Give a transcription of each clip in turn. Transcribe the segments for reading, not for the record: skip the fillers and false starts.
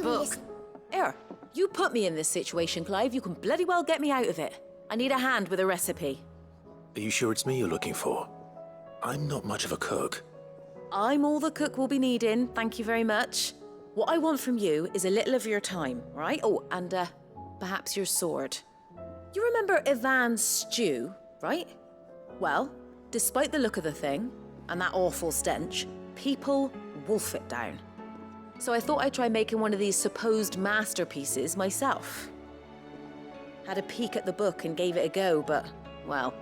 bloody book. Here, you put me in this situation, Clive. You can bloody well get me out of it. I need a hand with a recipe. Are you sure it's me you're looking for? I'm not much of a cook. I'm all the cook will be needing, thank you very much. What I want from you is a little of your time, right? Oh, and perhaps your sword. You remember Ivan's stew, right? Well, despite the look of the thing, and that awful stench, people wolf it down. So I thought I'd try making one of these supposed masterpieces myself. Had a peek at the book and gave it a go, but, well...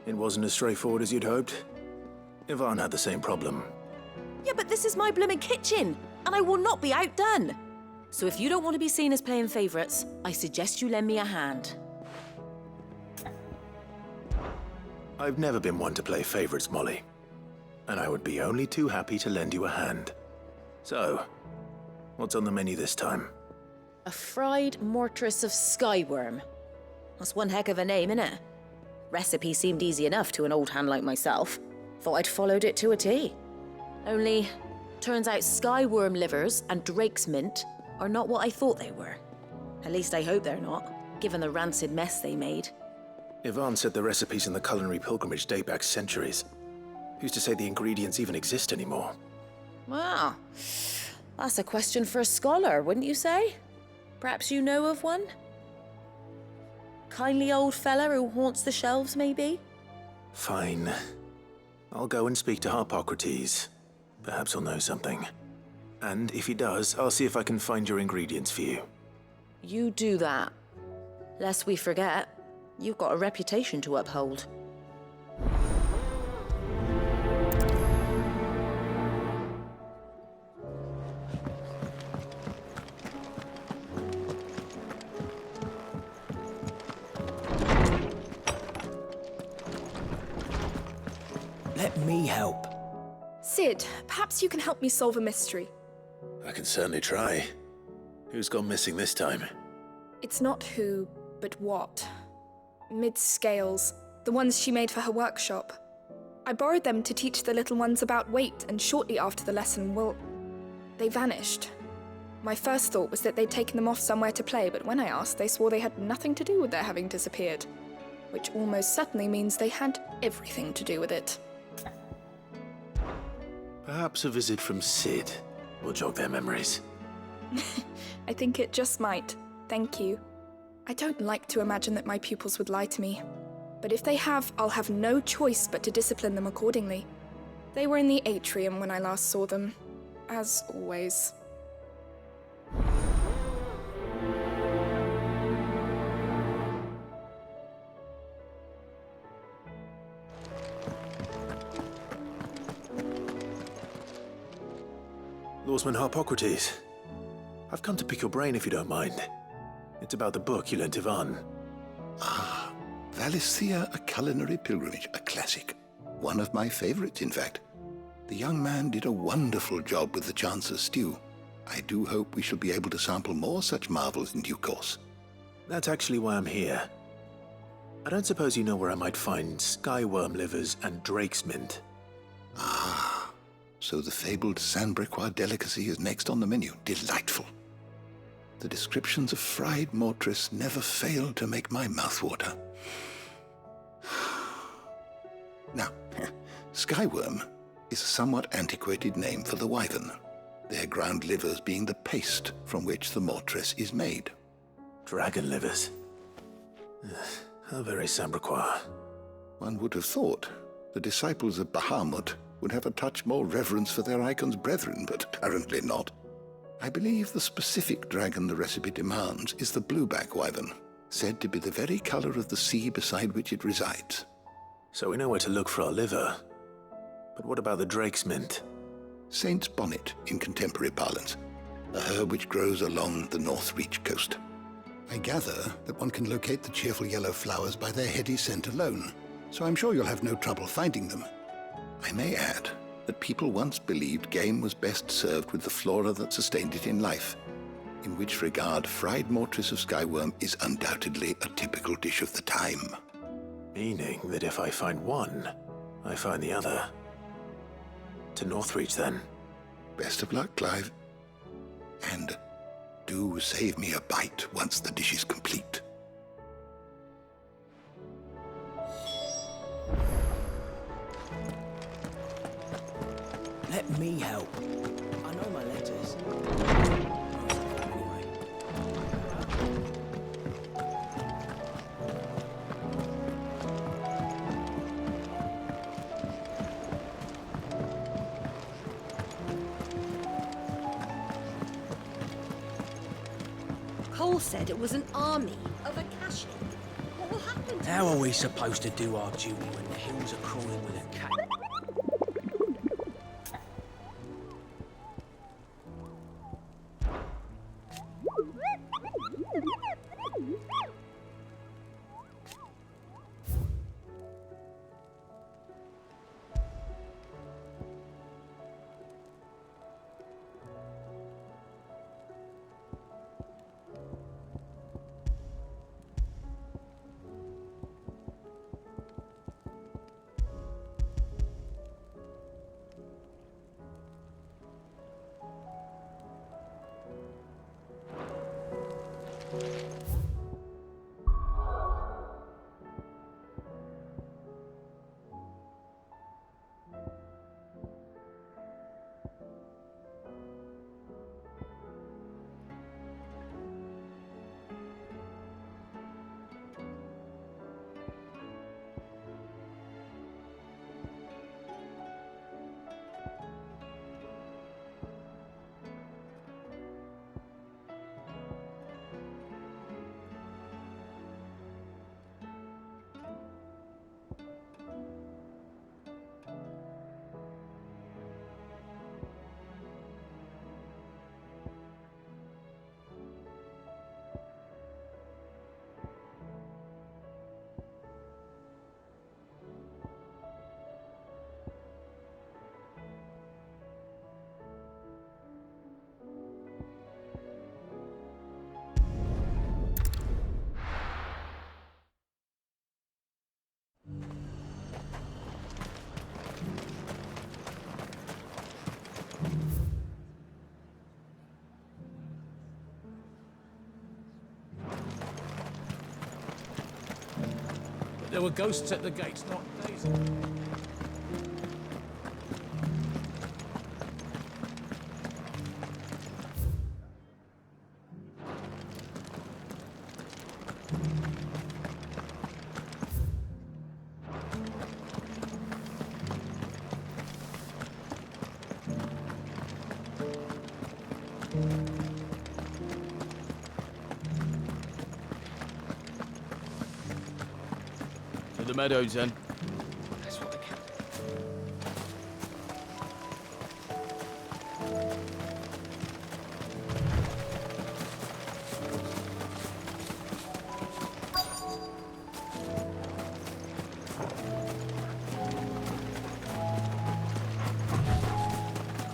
It wasn't as straightforward as you'd hoped. Ivan had the same problem. Yeah, but this is my blooming kitchen, and I will not be outdone. So if you don't want to be seen as playing favourites, I suggest you lend me a hand. I've never been one to play favourites, Molly. And I would be only too happy to lend you a hand. So, what's on the menu this time? A fried mortress of skyworm. That's one heck of a name, innit? Recipe seemed easy enough to an old hand like myself. Thought I'd followed it to a T. Only, turns out skyworm livers and drake's mint are not what I thought they were. At least I hope they're not, given the rancid mess they made. Ivan said the recipes in the culinary pilgrimage date back centuries. Who's to say the ingredients even exist anymore? Wow, that's a question for a scholar, wouldn't you say? Perhaps you know of one? Kindly old fella who haunts the shelves, maybe? Fine. I'll go and speak to Harpocrates. Perhaps he'll know something. And if he does, I'll see if I can find your ingredients for you. You do that. Lest we forget, you've got a reputation to uphold. Let me help. Sid, perhaps you can help me solve a mystery. I can certainly try. Who's gone missing this time? It's not who, but what. Mid-scales, the ones she made for her workshop. I borrowed them to teach the little ones about weight, and shortly after the lesson, well, they vanished. My first thought was that they'd taken them off somewhere to play, but when I asked, they swore they had nothing to do with their having disappeared. Which almost certainly means they had everything to do with it. Perhaps a visit from Sid will jog their memories. I think it just might. Thank you. I don't like to imagine that my pupils would lie to me. But if they have, I'll have no choice but to discipline them accordingly. They were in the atrium when I last saw them, as always. Lawsman Harpocrates, I've come to pick your brain if you don't mind. It's about the book you lent Ivan. Ah, Valisthea, A Culinary Pilgrimage, a classic. One of my favorites, in fact. The young man did a wonderful job with the Chance's stew. I do hope we shall be able to sample more such marvels in due course. That's actually why I'm here. I don't suppose you know where I might find skyworm livers and drake's mint. Ah. So the fabled Sandbrequois delicacy is next on the menu. Delightful. The descriptions of fried mortress never fail to make my mouth water. Now, skyworm is a somewhat antiquated name for the wyvern, their ground livers being the paste from which the mortress is made. Dragon livers. How very Sandbrequois. One would have thought the disciples of Bahamut would have a touch more reverence for their icon's brethren, but apparently not. I believe the specific dragon the recipe demands is the blueback wyvern, said to be the very color of the sea beside which it resides. So we know where to look for our liver. But what about the drake's mint? Saint's bonnet in contemporary parlance, a herb which grows along the North Reach coast. I gather that one can locate the cheerful yellow flowers by their heady scent alone, so I'm sure you'll have no trouble finding them. I may add that people once believed game was best served with the flora that sustained it in life, in which regard fried mortress of skyworm is undoubtedly a typical dish of the time. Meaning that if I find one, I find the other. To Northreach, then. Best of luck, Clive. And Do save me a bite once the dish is complete. Let me help. I know my letters. Anyway. Cole said it was an army of Akashi. What will happen to How are we supposed to do our duty when the hills are crawling with a cat? There were ghosts at the gates, not Daisy. To the meadows, then. That's what the captain...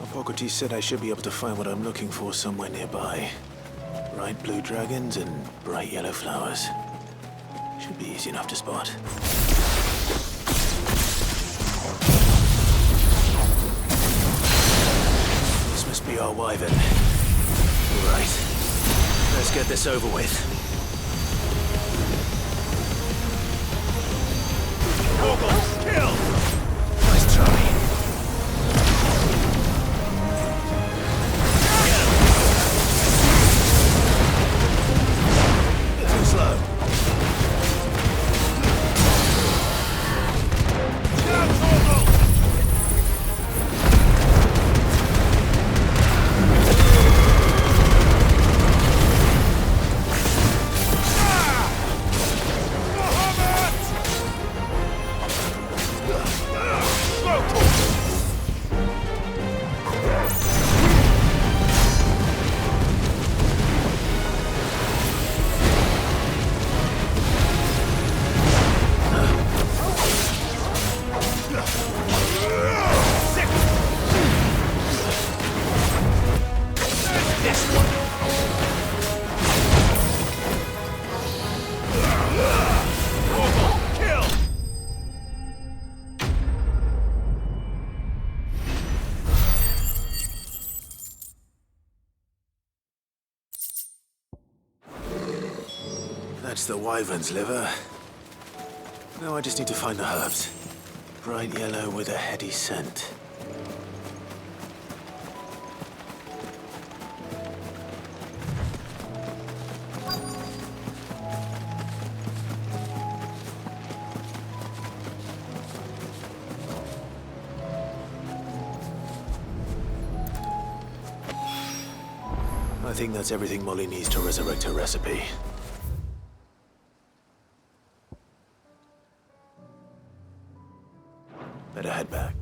Hippocrates said I should be able to find what I'm looking for somewhere nearby. Bright blue dragons and bright yellow flowers. Should be easy enough to spot. This must be our wyvern. Right. Let's get this over with. Kill! Nice try. Too slow. That's the wyvern's liver. Now I just need to find the herbs. Bright yellow with a heady scent. I think that's everything Molly needs to resurrect her recipe. Better head back.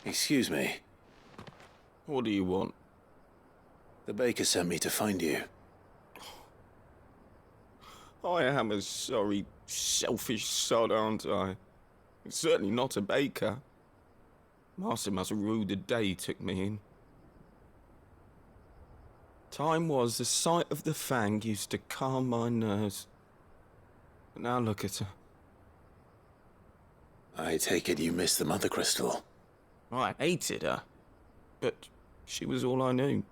Excuse me. What do you want? The baker sent me to find you. I am a sorry, selfish sod, aren't I? Certainly not a baker. Master must rue the day he took me in. Time was the sight of the fang used to calm my nerves. But now look at her. I take it you missed the mother crystal. I hated her, but she was all I knew.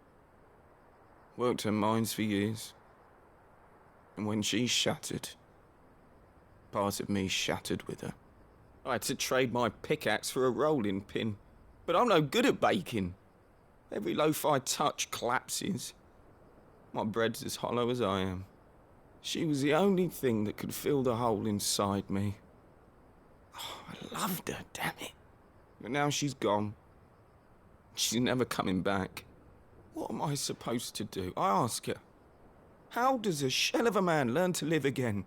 Worked her mines for years. And when she shattered, part of me shattered with her. I had to trade my pickaxe for a rolling pin, but I'm no good at baking. Every loaf I touch collapses. My bread's as hollow as I am. She was the only thing that could fill the hole inside me. Oh, I loved her, damn it. But now she's gone. She's never coming back. What am I supposed to do? I ask her. How does a shell of a man learn to live again?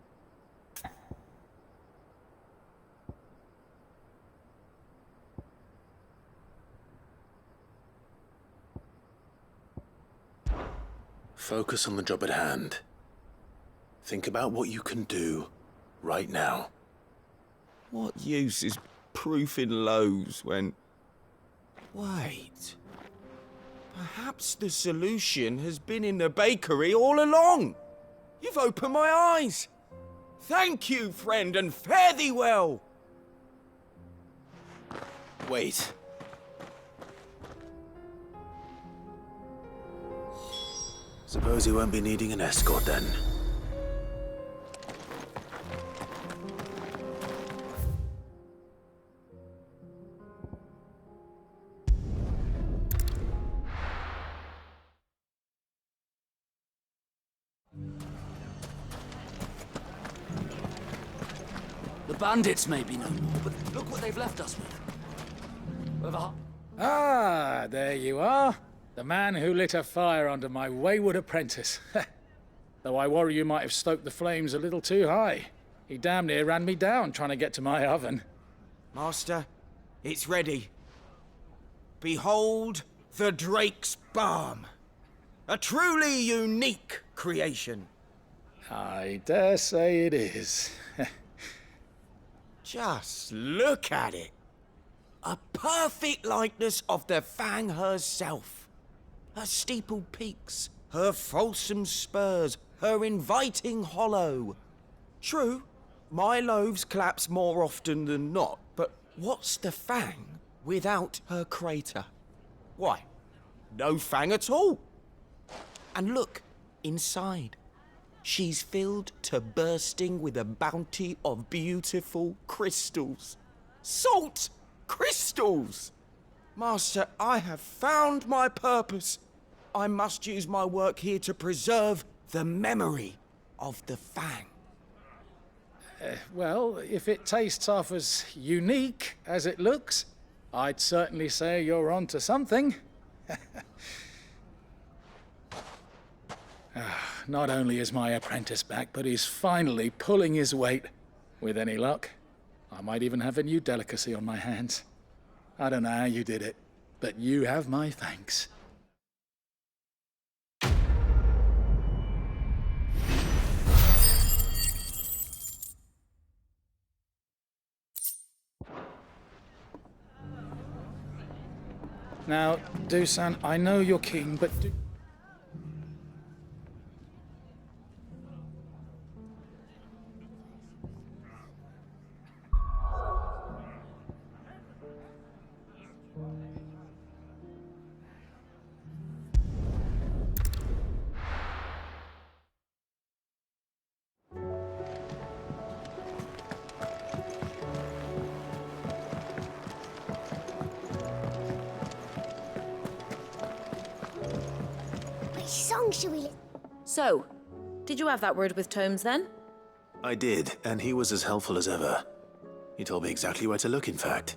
Focus on the job at hand. Think about what you can do right now. What use is proofing loaves when... Wait. Perhaps the solution has been in the bakery all along. You've opened my eyes. Thank you, friend, and fare thee well. Wait. Suppose you won't be needing an escort then. The bandits may be no more, but look what they've left us with. Ah, there you are. The man who lit a fire under my wayward apprentice. Though I worry you might have stoked the flames a little too high. He damn near ran me down trying to get to my oven. Master, it's ready. Behold the Drake's Balm. A truly unique creation. I dare say it is. Just look at it. A perfect likeness of the Fang herself. Her steepled peaks, her fulsome spurs, her inviting hollow. True, my loaves collapse more often than not, but what's the Fang without her crater? Why, no Fang at all. And look, inside. She's filled to bursting with a bounty of beautiful crystals. Salt crystals! Master, I have found my purpose. I must use my work here to preserve the memory of the Fang. Well, if it tastes half as unique as it looks, I'd certainly say you're onto something. Not only is my apprentice back, but he's finally pulling his weight. With any luck, I might even have a new delicacy on my hands. I don't know how you did it, but you have my thanks. Now, Dusan, I know you're keen, but do... Which song should we So, did you have that word with Tomes then? I did, and he was as helpful as ever. He told me exactly where to look, in fact.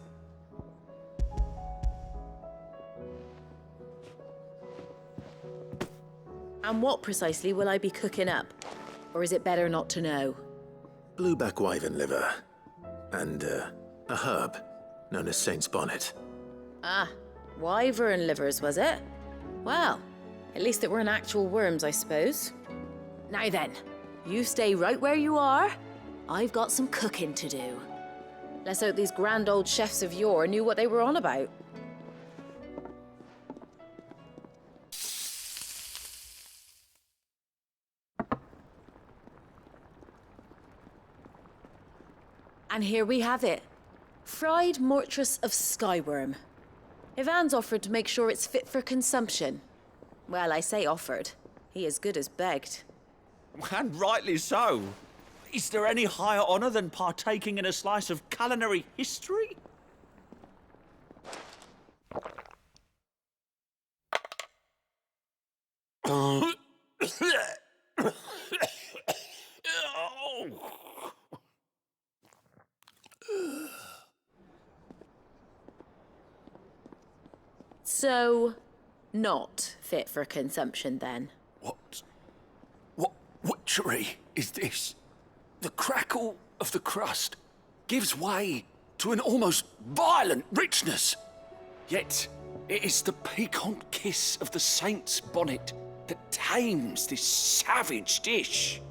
And what precisely will I be cooking up? Or is it better not to know? Blueback wyvern liver. And, a herb known as Saint's Bonnet. Ah, wyvern livers, was it? Well, at least it weren't actual worms, I suppose. Now then, you stay right where you are. I've got some cooking to do. Let's hope these grand old chefs of yore knew what they were on about. And here we have it. Fried mortress of skyworm. Ivan's offered to make sure it's fit for consumption. Well, I say offered. He as good as begged. And rightly so. Is there any higher honor than partaking in a slice of culinary history? So, not fit for consumption then? What witchery is this? The crackle of the crust gives way to an almost violent richness. Yet, it is the piquant kiss of the saint's bonnet that tames this savage dish.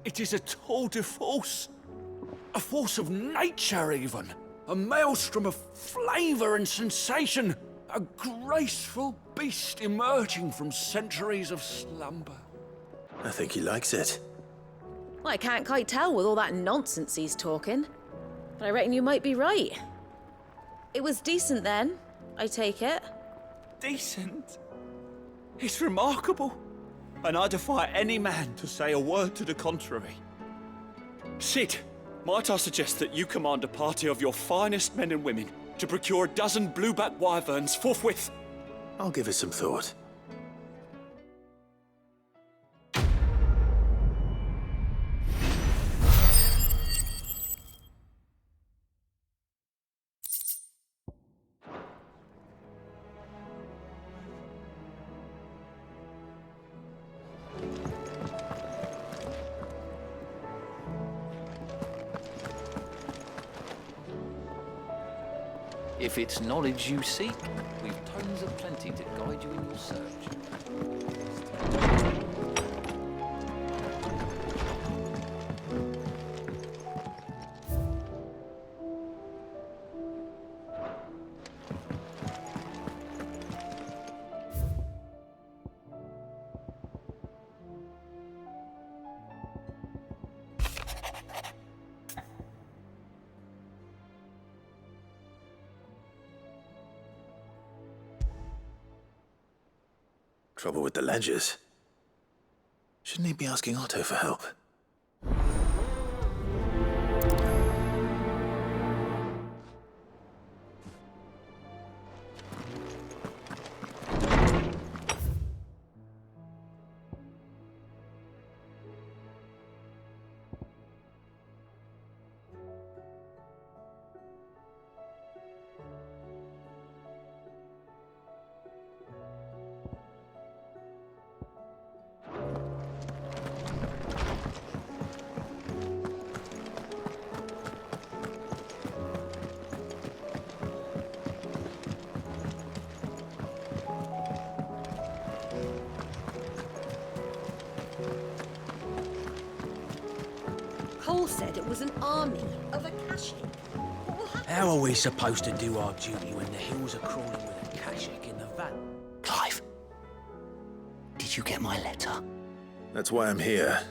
It is a tour de force, a force of nature even, a maelstrom of flavour and sensation, a graceful beast emerging from centuries of slumber. I think he likes it. Well, I can't quite tell with all that nonsense he's talking. But I reckon you might be right. It was decent then, I take it. Decent? It's remarkable. And I defy any man to say a word to the contrary. Sid, might I suggest that you command a party of your finest men and women to procure a dozen blueback wyverns forthwith? I'll give it some thought. If it's knowledge you seek, we've tomes of plenty to guide you in your search. Trouble with the ledgers. Shouldn't he be asking Otto for help? said it was an army of Akashic. What will happen? How are we supposed to do our duty when the hills are crawling with Akashic in the valley? Clive, did you get my letter? That's why I'm here.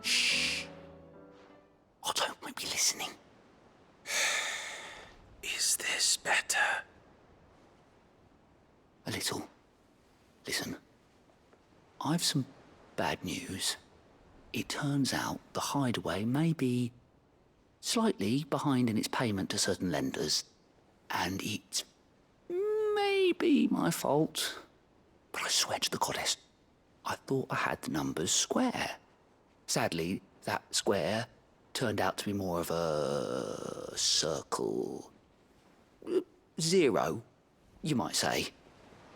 Shh. Otto might be listening. Is this better? A little. Listen, I've some bad news. It turns out the hideaway may be slightly behind in its payment to certain lenders, and it may be my fault. But I swear to the goddess, I thought I had the numbers square. Sadly, that square turned out to be more of a circle. 0, you might say.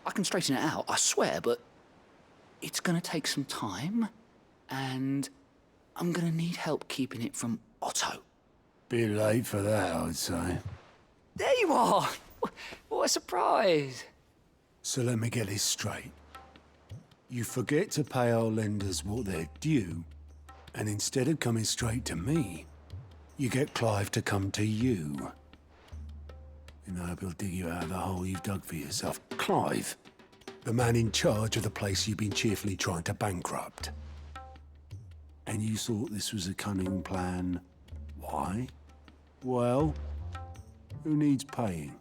I can straighten it out, I swear, but it's gonna take some time, and I'm gonna need help keeping it from Otto. Bit late for that, I'd say. There you are! What a surprise! So let me get this straight. You forget to pay our lenders what they're due, and instead of coming straight to me, you get Clive to come to you. And I hope he'll dig you out of the hole you've dug for yourself. Clive, the man in charge of the place you've been cheerfully trying to bankrupt. And you thought this was a cunning plan. Why? Well, who needs paying?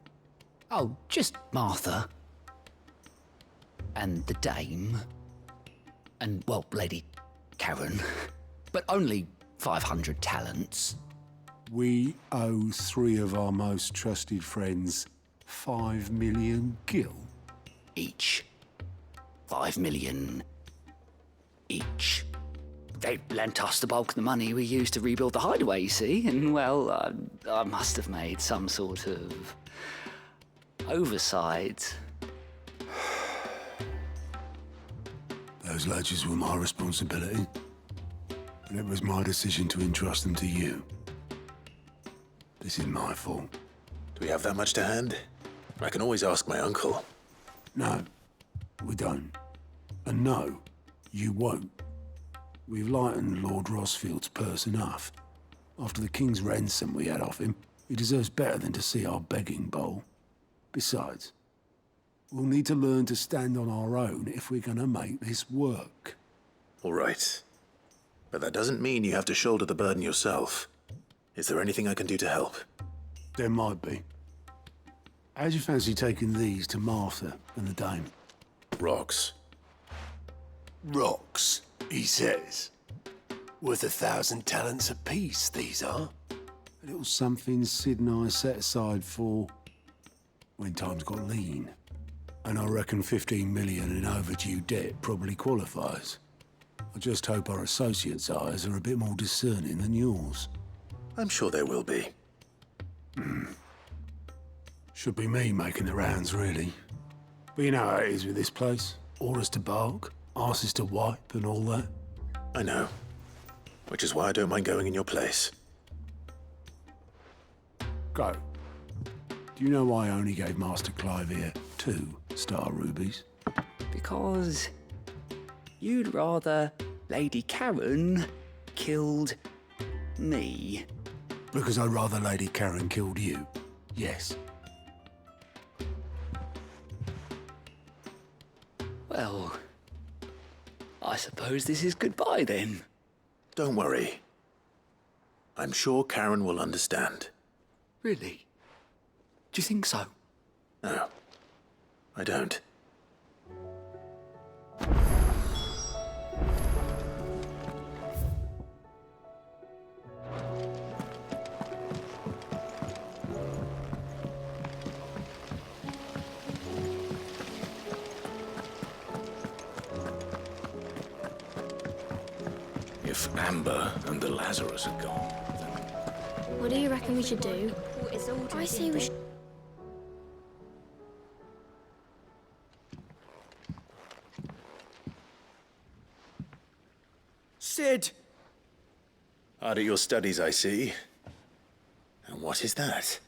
Oh, just Martha. And the dame. And, well, Lady Karen. But only 500 talents. We owe 3 of our most trusted friends 5 million gil. Each. 5 million each. They lent us the bulk of the money we used to rebuild the hideaway, you see, and, well, I must have made some sort of oversight. Those ledgers were my responsibility, and it was my decision to entrust them to you. This is my fault. Do we have that much to hand? I can always ask my uncle. No, we don't. And no, you won't. We've lightened Lord Rosfield's purse enough. After the king's ransom we had off him, he deserves better than to see our begging bowl. Besides, we'll need to learn to stand on our own if we're gonna make this work. All right. But that doesn't mean you have to shoulder the burden yourself. Is there anything I can do to help? There might be. How'd you fancy taking these to Martha and the dame? Rocks. Rocks, he says. Worth 1,000 talents apiece, these are. A little something Sid and I set aside for when times got lean. And I reckon 15 million in overdue debt probably qualifies. I just hope our associates' eyes are a bit more discerning than yours. I'm sure there will be. Should be me making the rounds, really. But you know how it is with this place. Orders to bark, arses to wipe, and all that. I know. Which is why I don't mind going in your place. Go. Do you know why I only gave Master Clive here 2 star rubies? Because you'd rather Lady Karen killed me. Because I'd rather Lady Karen killed you. Yes. Well, I suppose this is goodbye then. Don't worry. I'm sure Karen will understand. Really? Do you think so? No, I don't. If Amber and the Lazarus are gone, then... What do you reckon we should do? It's all I say we should... Sid! Hard at your studies, I see. And what is that?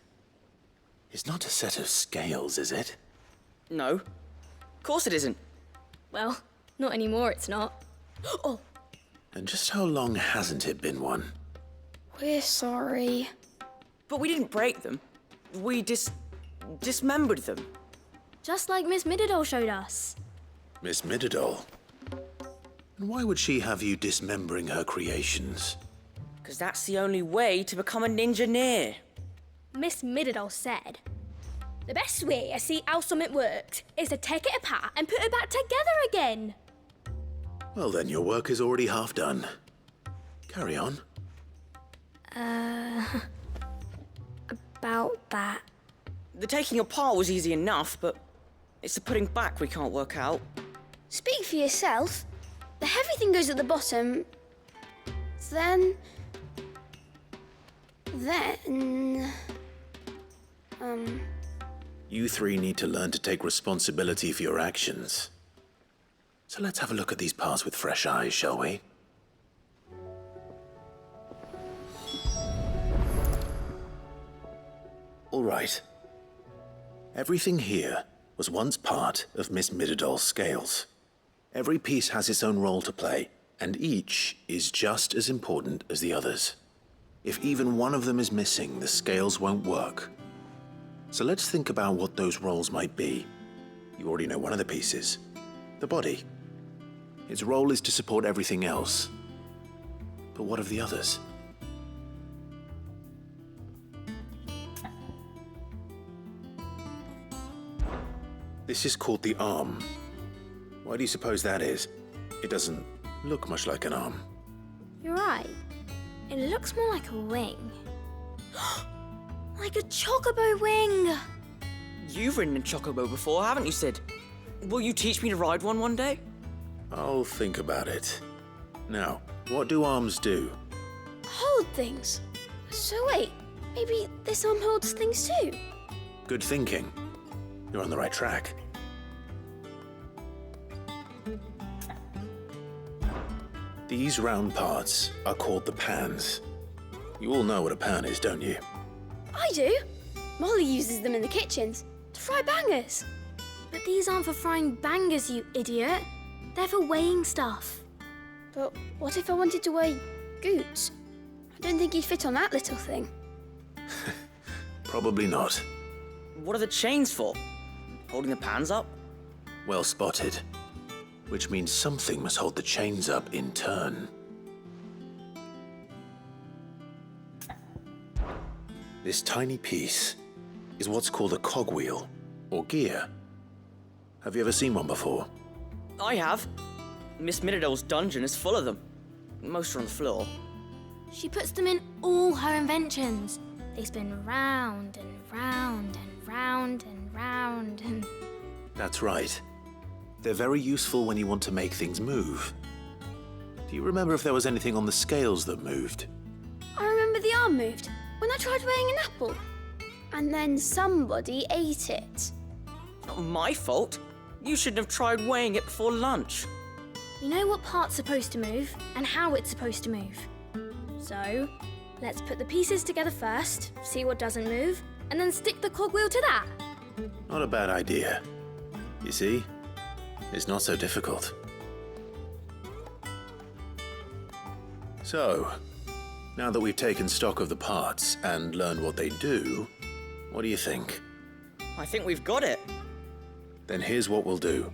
It's not a set of scales, is it? No. Of course it isn't. Well, not anymore, it's not. Oh! And just how long hasn't it been one? We're sorry. But we didn't break them. We dismembered them. Just like Miss Mididol showed us. Miss Mididol? And why would she have you dismembering her creations? Because that's the only way to become a ninja-neer. Miss Mididol said, the best way to see how something works is to take it apart and put it back together again. Well then, your work is already half done. Carry on. About that. The taking apart was easy enough, but it's the putting back we can't work out. Speak for yourself. The heavy thing goes at the bottom. Then... You three need to learn to take responsibility for your actions. So let's have a look at these parts with fresh eyes, shall we? All right. Everything here was once part of Miss Mididol's scales. Every piece has its own role to play, and each is just as important as the others. If even one of them is missing, the scales won't work. So let's think about what those roles might be. You already know one of the pieces, the body. Its role is to support everything else. But what of the others? This is called the arm. Why do you suppose that is? It doesn't look much like an arm. You're right. It looks more like a wing. Like a chocobo wing! You've ridden a chocobo before, haven't you, Sid? Will you teach me to ride one day? I'll think about it. Now, what do arms do? Hold things. So wait, maybe this arm holds things too? Good thinking. You're on the right track. These round parts are called the pans. You all know what a pan is, don't you? I do. Molly uses them in the kitchens to fry bangers. But these aren't for frying bangers, you idiot. They're for weighing stuff. But what if I wanted to weigh Goots? I don't think he'd fit on that little thing. Probably not. What are the chains for? Holding the pans up? Well spotted. Which means something must hold the chains up in turn. This tiny piece is what's called a cogwheel, or gear. Have you ever seen one before? I have. Miss Mididol's dungeon is full of them. Most are on the floor. She puts them in all her inventions. They spin round and round and round and round and... That's right. They're very useful when you want to make things move. Do you remember if there was anything on the scales that moved? I remember the arm moved when I tried weighing an apple. And then somebody ate it. Not my fault. You shouldn't have tried weighing it before lunch. You know what part's supposed to move and how it's supposed to move. So, let's put the pieces together first, see what doesn't move, and then stick the cogwheel to that. Not a bad idea. You see? It's not so difficult. So, now that we've taken stock of the parts and learned what they do, what do you think? I think we've got it. Then here's what we'll do.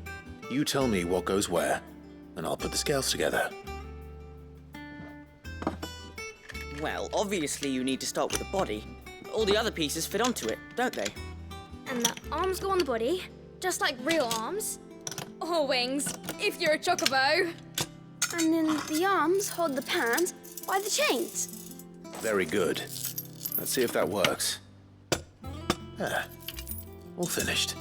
You tell me what goes where, and I'll put the scales together. Well, obviously you need to start with the body. All the other pieces fit onto it, don't they? And the arms go on the body, just like real arms. Or wings, if you're a chocobo. And then the arms hold the pans by the chains. Very good. Let's see if that works. There. All finished.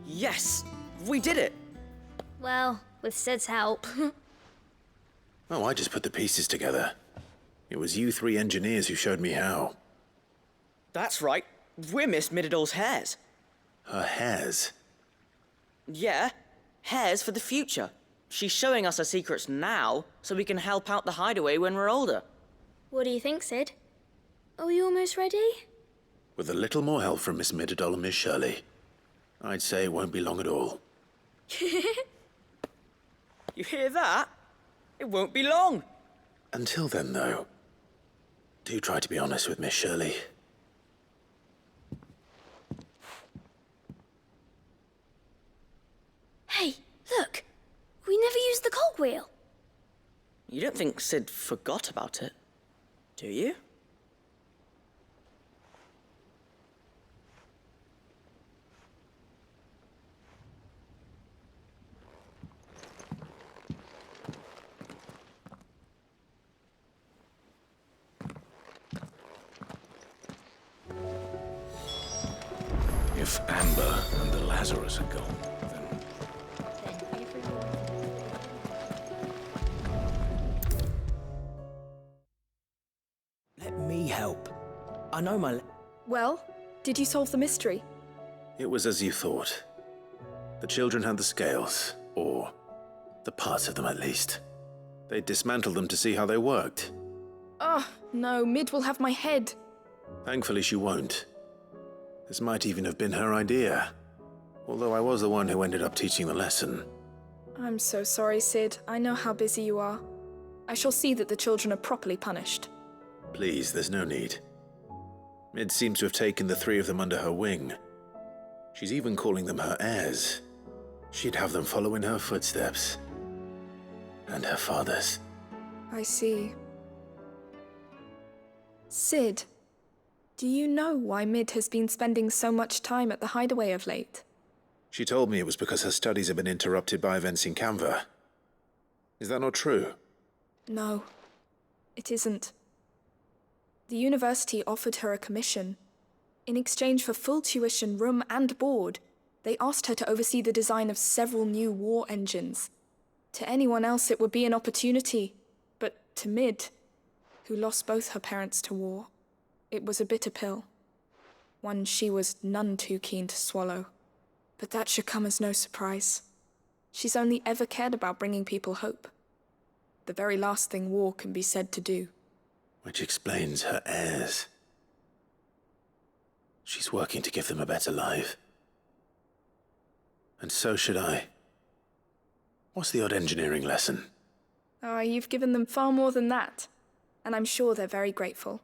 Yes! We did it! Well, with Sid's help. Oh, I just put the pieces together. It was you three engineers who showed me how. That's right. We're Miss Mididol's hairs. Her hairs? Yeah, hairs for the future. She's showing us her secrets now, so we can help out the hideaway when we're older. What do you think, Sid? Are we almost ready? With a little more help from Miss Mididol and Miss Shirley, I'd say it won't be long at all. You hear that? It won't be long. Until then, though, do try to be honest with Miss Shirley. Hey, look! We never used the cogwheel. You don't think Sid forgot about it, do you? If Amber and the Lazarus are gone, then... Let me help. I know my... Well, did you solve the mystery? It was as you thought. The children had the scales, or the parts of them at least. They dismantled them to see how they worked. Oh, no, Mid will have my head. Thankfully she won't. This might even have been her idea. Although I was the one who ended up teaching the lesson. I'm so sorry, Sid. I know how busy you are. I shall see that the children are properly punished. Please, there's no need. Mid seems to have taken the three of them under her wing. She's even calling them her heirs. She'd have them follow in her footsteps. And her father's. I see. Sid, do you know why Mid has been spending so much time at the hideaway of late? She told me it was because her studies have been interrupted by events in Canva. Is that not true? No, it isn't. The university offered her a commission. In exchange for full tuition, room and board, they asked her to oversee the design of several new war engines. To anyone else it would be an opportunity, but to Mid, who lost both her parents to war, it was a bitter pill. One she was none too keen to swallow. But that should come as no surprise. She's only ever cared about bringing people hope. The very last thing war can be said to do. Which explains her heirs. She's working to give them a better life. And so should I. What's the odd engineering lesson? Oh, you've given them far more than that. And I'm sure they're very grateful.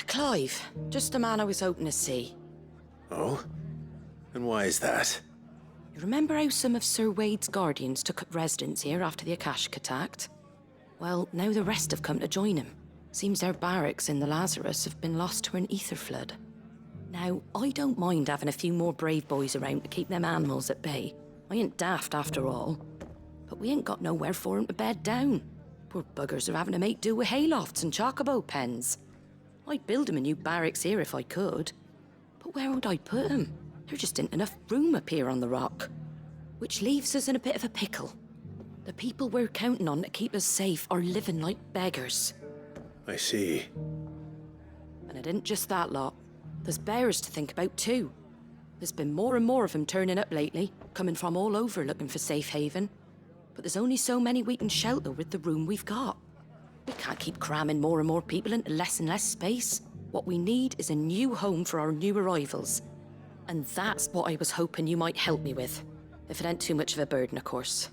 Clive, just the man I was hoping to see. Oh? And why is that? You remember how some of Sir Wade's guardians took up residence here after the Akashic attacked? Well, now the rest have come to join him. Seems their barracks in the Lazarus have been lost to an ether flood. Now, I don't mind having a few more brave boys around to keep them animals at bay. I ain't daft after all. But we ain't got nowhere for 'em to bed down. Poor buggers are having to make do with haylofts and chocobo pens. I'd build 'em a new barracks here if I could. But where would I put 'em? There just ain't enough room up here on the rock. Which leaves us in a bit of a pickle. The people we're counting on to keep us safe are living like beggars. I see. And it ain't just that lot. There's bears to think about too. There's been more and more of them turning up lately, coming from all over looking for safe haven. But there's only so many we can shelter with the room we've got. We can't keep cramming more and more people into less and less space. What we need is a new home for our new arrivals. And that's what I was hoping you might help me with. If it ain't too much of a burden, of course.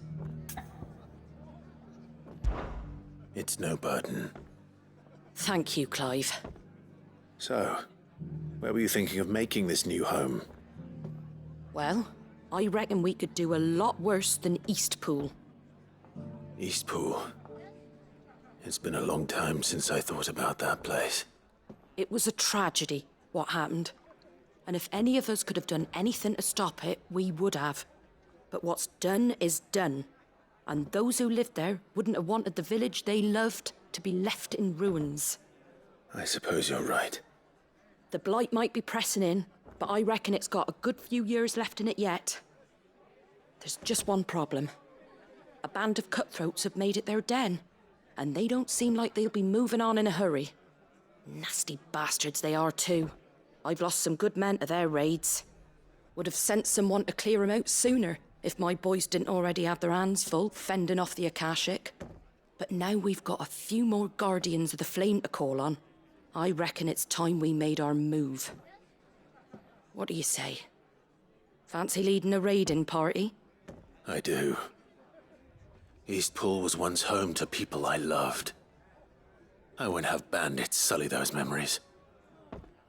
It's no burden. Thank you, Clive. So, where were you thinking of making this new home? Well, I reckon we could do a lot worse than Eastpool. Eastpool? It's been a long time since I thought about that place. It was a tragedy, what happened. And if any of us could have done anything to stop it, we would have. But what's done is done. And those who lived there wouldn't have wanted the village they loved to be left in ruins. I suppose you're right. The blight might be pressing in, but I reckon it's got a good few years left in it yet. There's just one problem. A band of cutthroats have made it their den, and they don't seem like they'll be moving on in a hurry. Nasty bastards they are too. I've lost some good men to their raids. Would have sent someone to clear 'em out sooner if my boys didn't already have their hands full fending off the Akashic. But now we've got a few more guardians of the flame to call on. I reckon it's time we made our move. What do you say? Fancy leading a raiding party? I do. Eastpool was once home to people I loved. I won't have bandits sully those memories.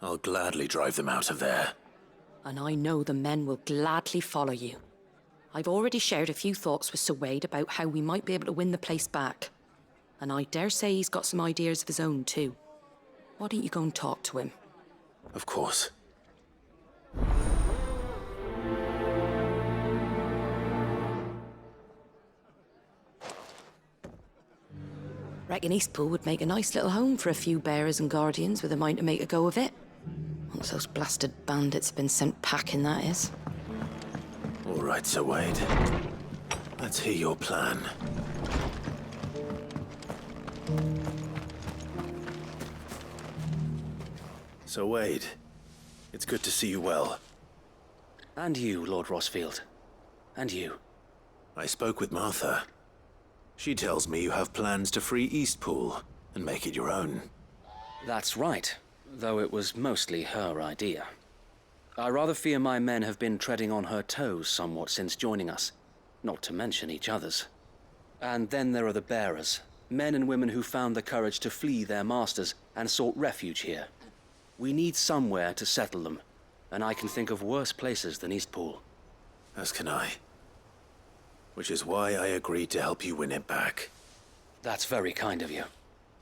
I'll gladly drive them out of there. And I know the men will gladly follow you. I've already shared a few thoughts with Sir Wade about how we might be able to win the place back. And I dare say he's got some ideas of his own too. Why don't you go and talk to him? Of course. Reckon Eastpool would make a nice little home for a few bearers and guardians with a mind to make a go of it. Once those blasted bandits have been sent packing, that is. All right, Sir Wade. Let's hear your plan. Sir Wade, it's good to see you well. And you, Lord Rossfield. And you. I spoke with Martha. She tells me you have plans to free Eastpool and make it your own. That's right, though it was mostly her idea. I rather fear my men have been treading on her toes somewhat since joining us, not to mention each other's. And then there are the bearers, men and women who found the courage to flee their masters and sought refuge here. We need somewhere to settle them, and I can think of worse places than Eastpool. As can I. Which is why I agreed to help you win it back. That's very kind of you.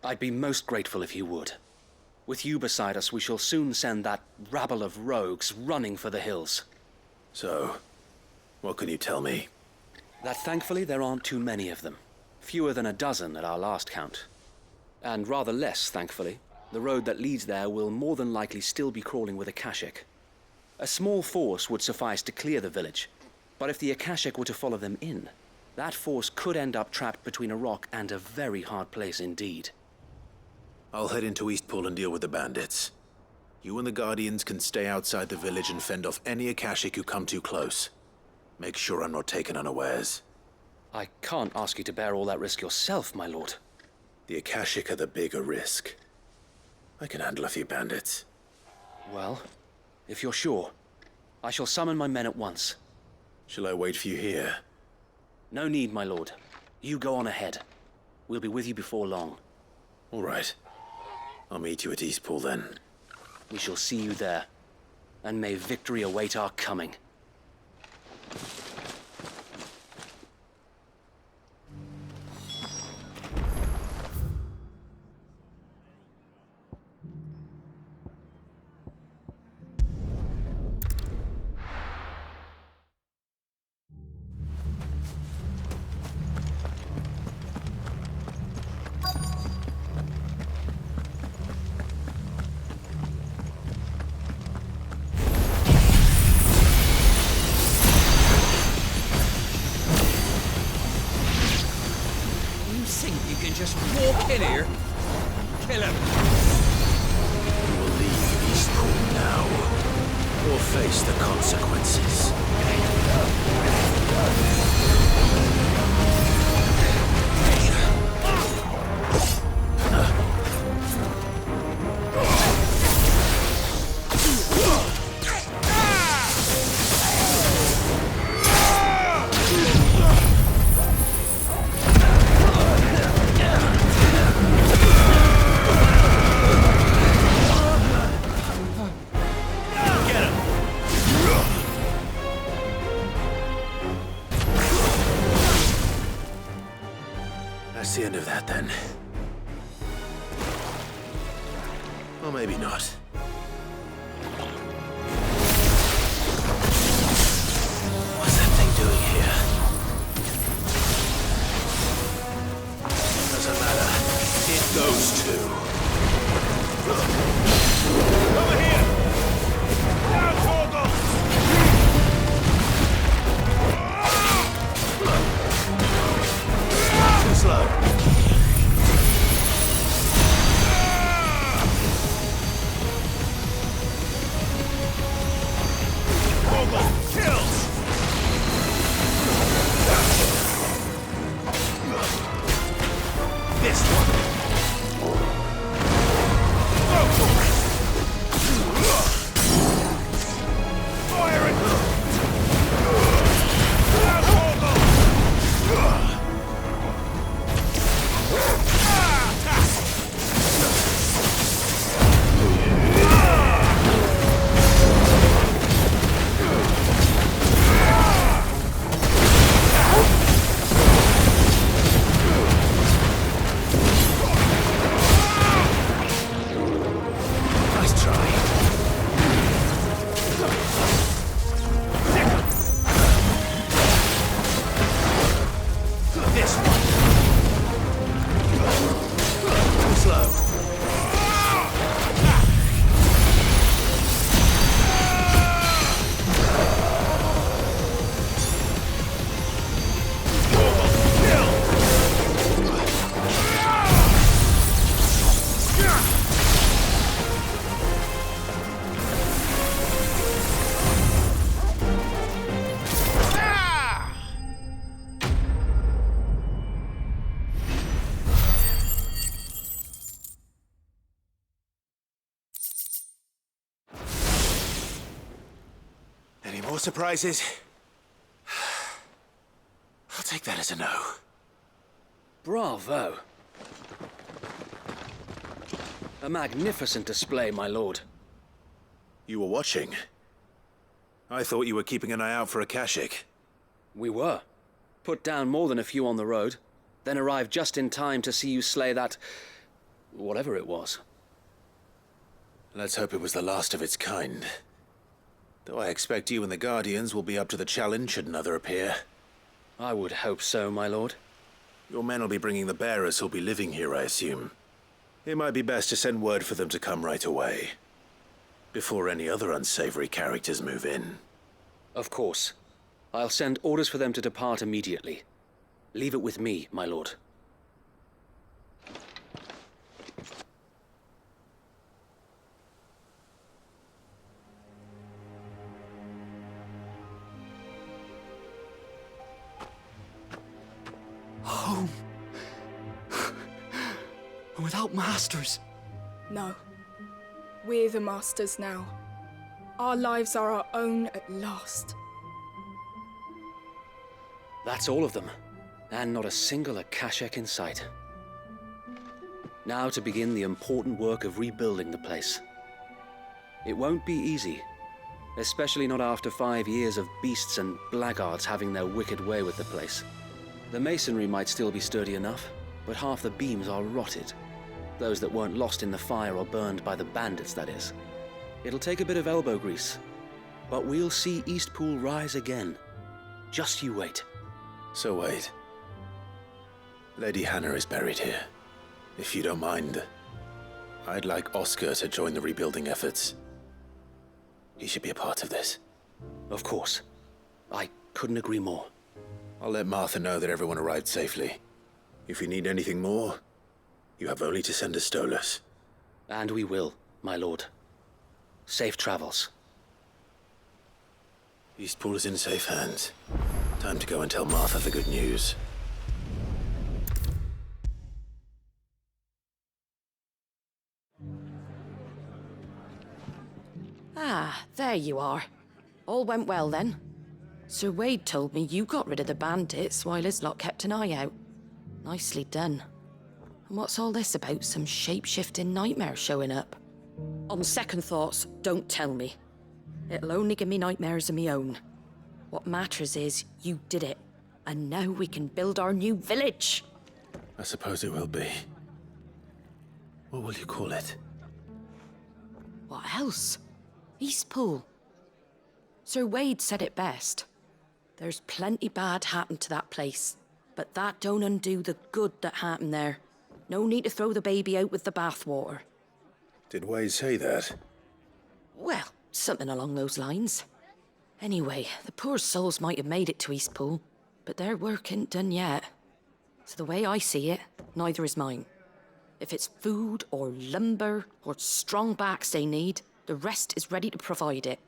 I'd be most grateful if you would. With you beside us, we shall soon send that rabble of rogues running for the hills. So, what can you tell me? That thankfully there aren't too many of them. Fewer than a dozen at our last count. And rather less, thankfully. The road that leads there will more than likely still be crawling with Akashic. A small force would suffice to clear the village, but if the Akashic were to follow them in, that force could end up trapped between a rock and a very hard place indeed. I'll head into Eastpool and deal with the bandits. You and the Guardians can stay outside the village and fend off any Akashic who come too close. Make sure I'm not taken unawares. I can't ask you to bear all that risk yourself, my lord. The Akashic are the bigger risk. I can handle a few bandits. Well, if you're sure, I shall summon my men at once. Shall I wait for you here? No need, my lord. You go on ahead. We'll be with you before long. All right. I'll meet you at Eastpool then. We shall see you there. And may victory await our coming. Just walk in here, kill him. You will leave Eastpool now, or face the consequences. That's the end of that, then. Or maybe not. What's that thing doing here? Doesn't matter. It goes too. Over here! Down, Código! Too slow. Kills! This one. Fire it! Any more surprises? I'll take that as a no. Bravo. A magnificent display, my lord. You were watching. I thought you were keeping an eye out for a Kashik. We were. Put down more than a few on the road, then arrived just in time to see you slay that... whatever it was. Let's hope it was the last of its kind. Though I expect you and the Guardians will be up to the challenge should another appear. I would hope so, my lord. Your men will be bringing the bearers who'll be living here, I assume. It might be best to send word for them to come right away, before any other unsavory characters move in. Of course. I'll send orders for them to depart immediately. Leave it with me, my lord. Home. Without masters. No. We're the masters now. Our lives are our own at last. That's all of them, and not a single Akashek in sight. Now to begin the important work of rebuilding the place. It won't be easy, especially not after 5 years of beasts and blackguards having their wicked way with the place. The masonry might still be sturdy enough, but half the beams are rotted. Those that weren't lost in the fire or burned by the bandits, that is. It'll take a bit of elbow grease, but we'll see Eastpool rise again. Just you wait. So wait. Lady Hannah is buried here. If you don't mind, I'd like Oscar to join the rebuilding efforts. He should be a part of this. Of course. I couldn't agree more. I'll let Martha know that everyone arrived safely. If you need anything more, you have only to send a Stolas. And we will, my lord. Safe travels. Eastpool is in safe hands. Time to go and tell Martha the good news. Ah, there you are. All went well then. Sir Wade told me you got rid of the bandits while his lot kept an eye out. Nicely done. And what's all this about some shape-shifting nightmare showing up? On second thoughts, don't tell me. It'll only give me nightmares of me own. What matters is you did it, and now we can build our new village. I suppose it will be. What will you call it? What else? Eastpool. Sir Wade said it best. There's plenty bad happened to that place, but that don't undo the good that happened there. No need to throw the baby out with the bathwater. Did Wade say that? Well, something along those lines. Anyway, the poor souls might have made it to Eastpool, but their work ain't done yet. So the way I see it, neither is mine. If it's food or lumber or strong backs they need, the rest is ready to provide it.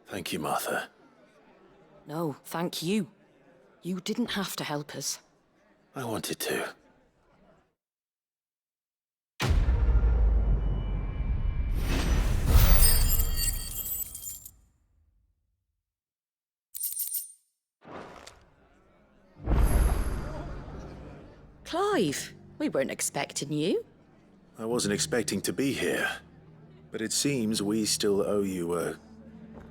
Thank you, Martha. No, thank you. You didn't have to help us. I wanted to. Clive, we weren't expecting you. I wasn't expecting to be here, but it seems we still owe you a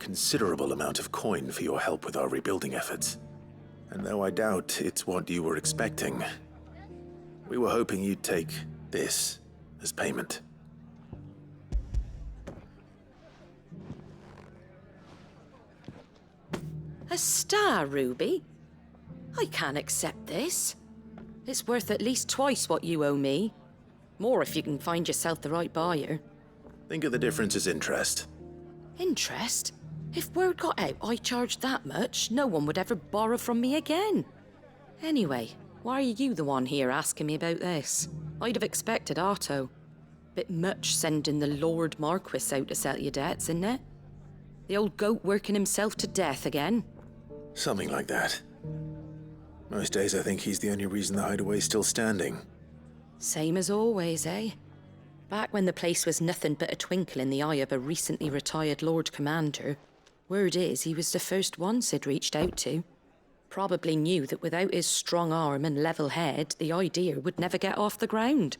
considerable amount of coin for your help with our rebuilding efforts. And though I doubt it's what you were expecting, we were hoping you'd take this as payment. A star ruby? I can't accept this. It's worth at least twice what you owe me. More if you can find yourself the right buyer. Think of the difference as interest. Interest? If word got out I charged that much, no one would ever borrow from me again. Anyway, why are you the one here asking me about this? I'd have expected Otto. Bit much sending the Lord Marquis out to settle your debts, isn't it? The old goat working himself to death again? Something like that. Most days I think he's the only reason the hideaway's still standing. Same as always, eh? Back when the place was nothing but a twinkle in the eye of a recently retired Lord Commander, word is he was the first one Sid reached out to. Probably knew that without his strong arm and level head, the idea would never get off the ground.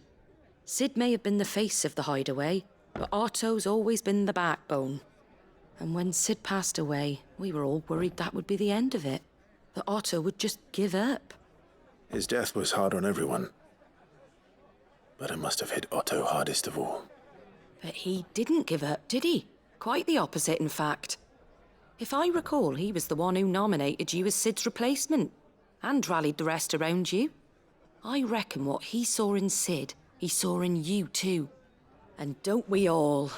Sid may have been the face of the hideaway, but Otto's always been the backbone. And when Sid passed away, we were all worried that would be the end of it. That Otto would just give up. His death was hard on everyone. But it must have hit Otto hardest of all. But he didn't give up, did he? Quite the opposite, in fact. If I recall, he was the one who nominated you as Sid's replacement, and rallied the rest around you. I reckon what he saw in Sid, he saw in you too. And don't we all?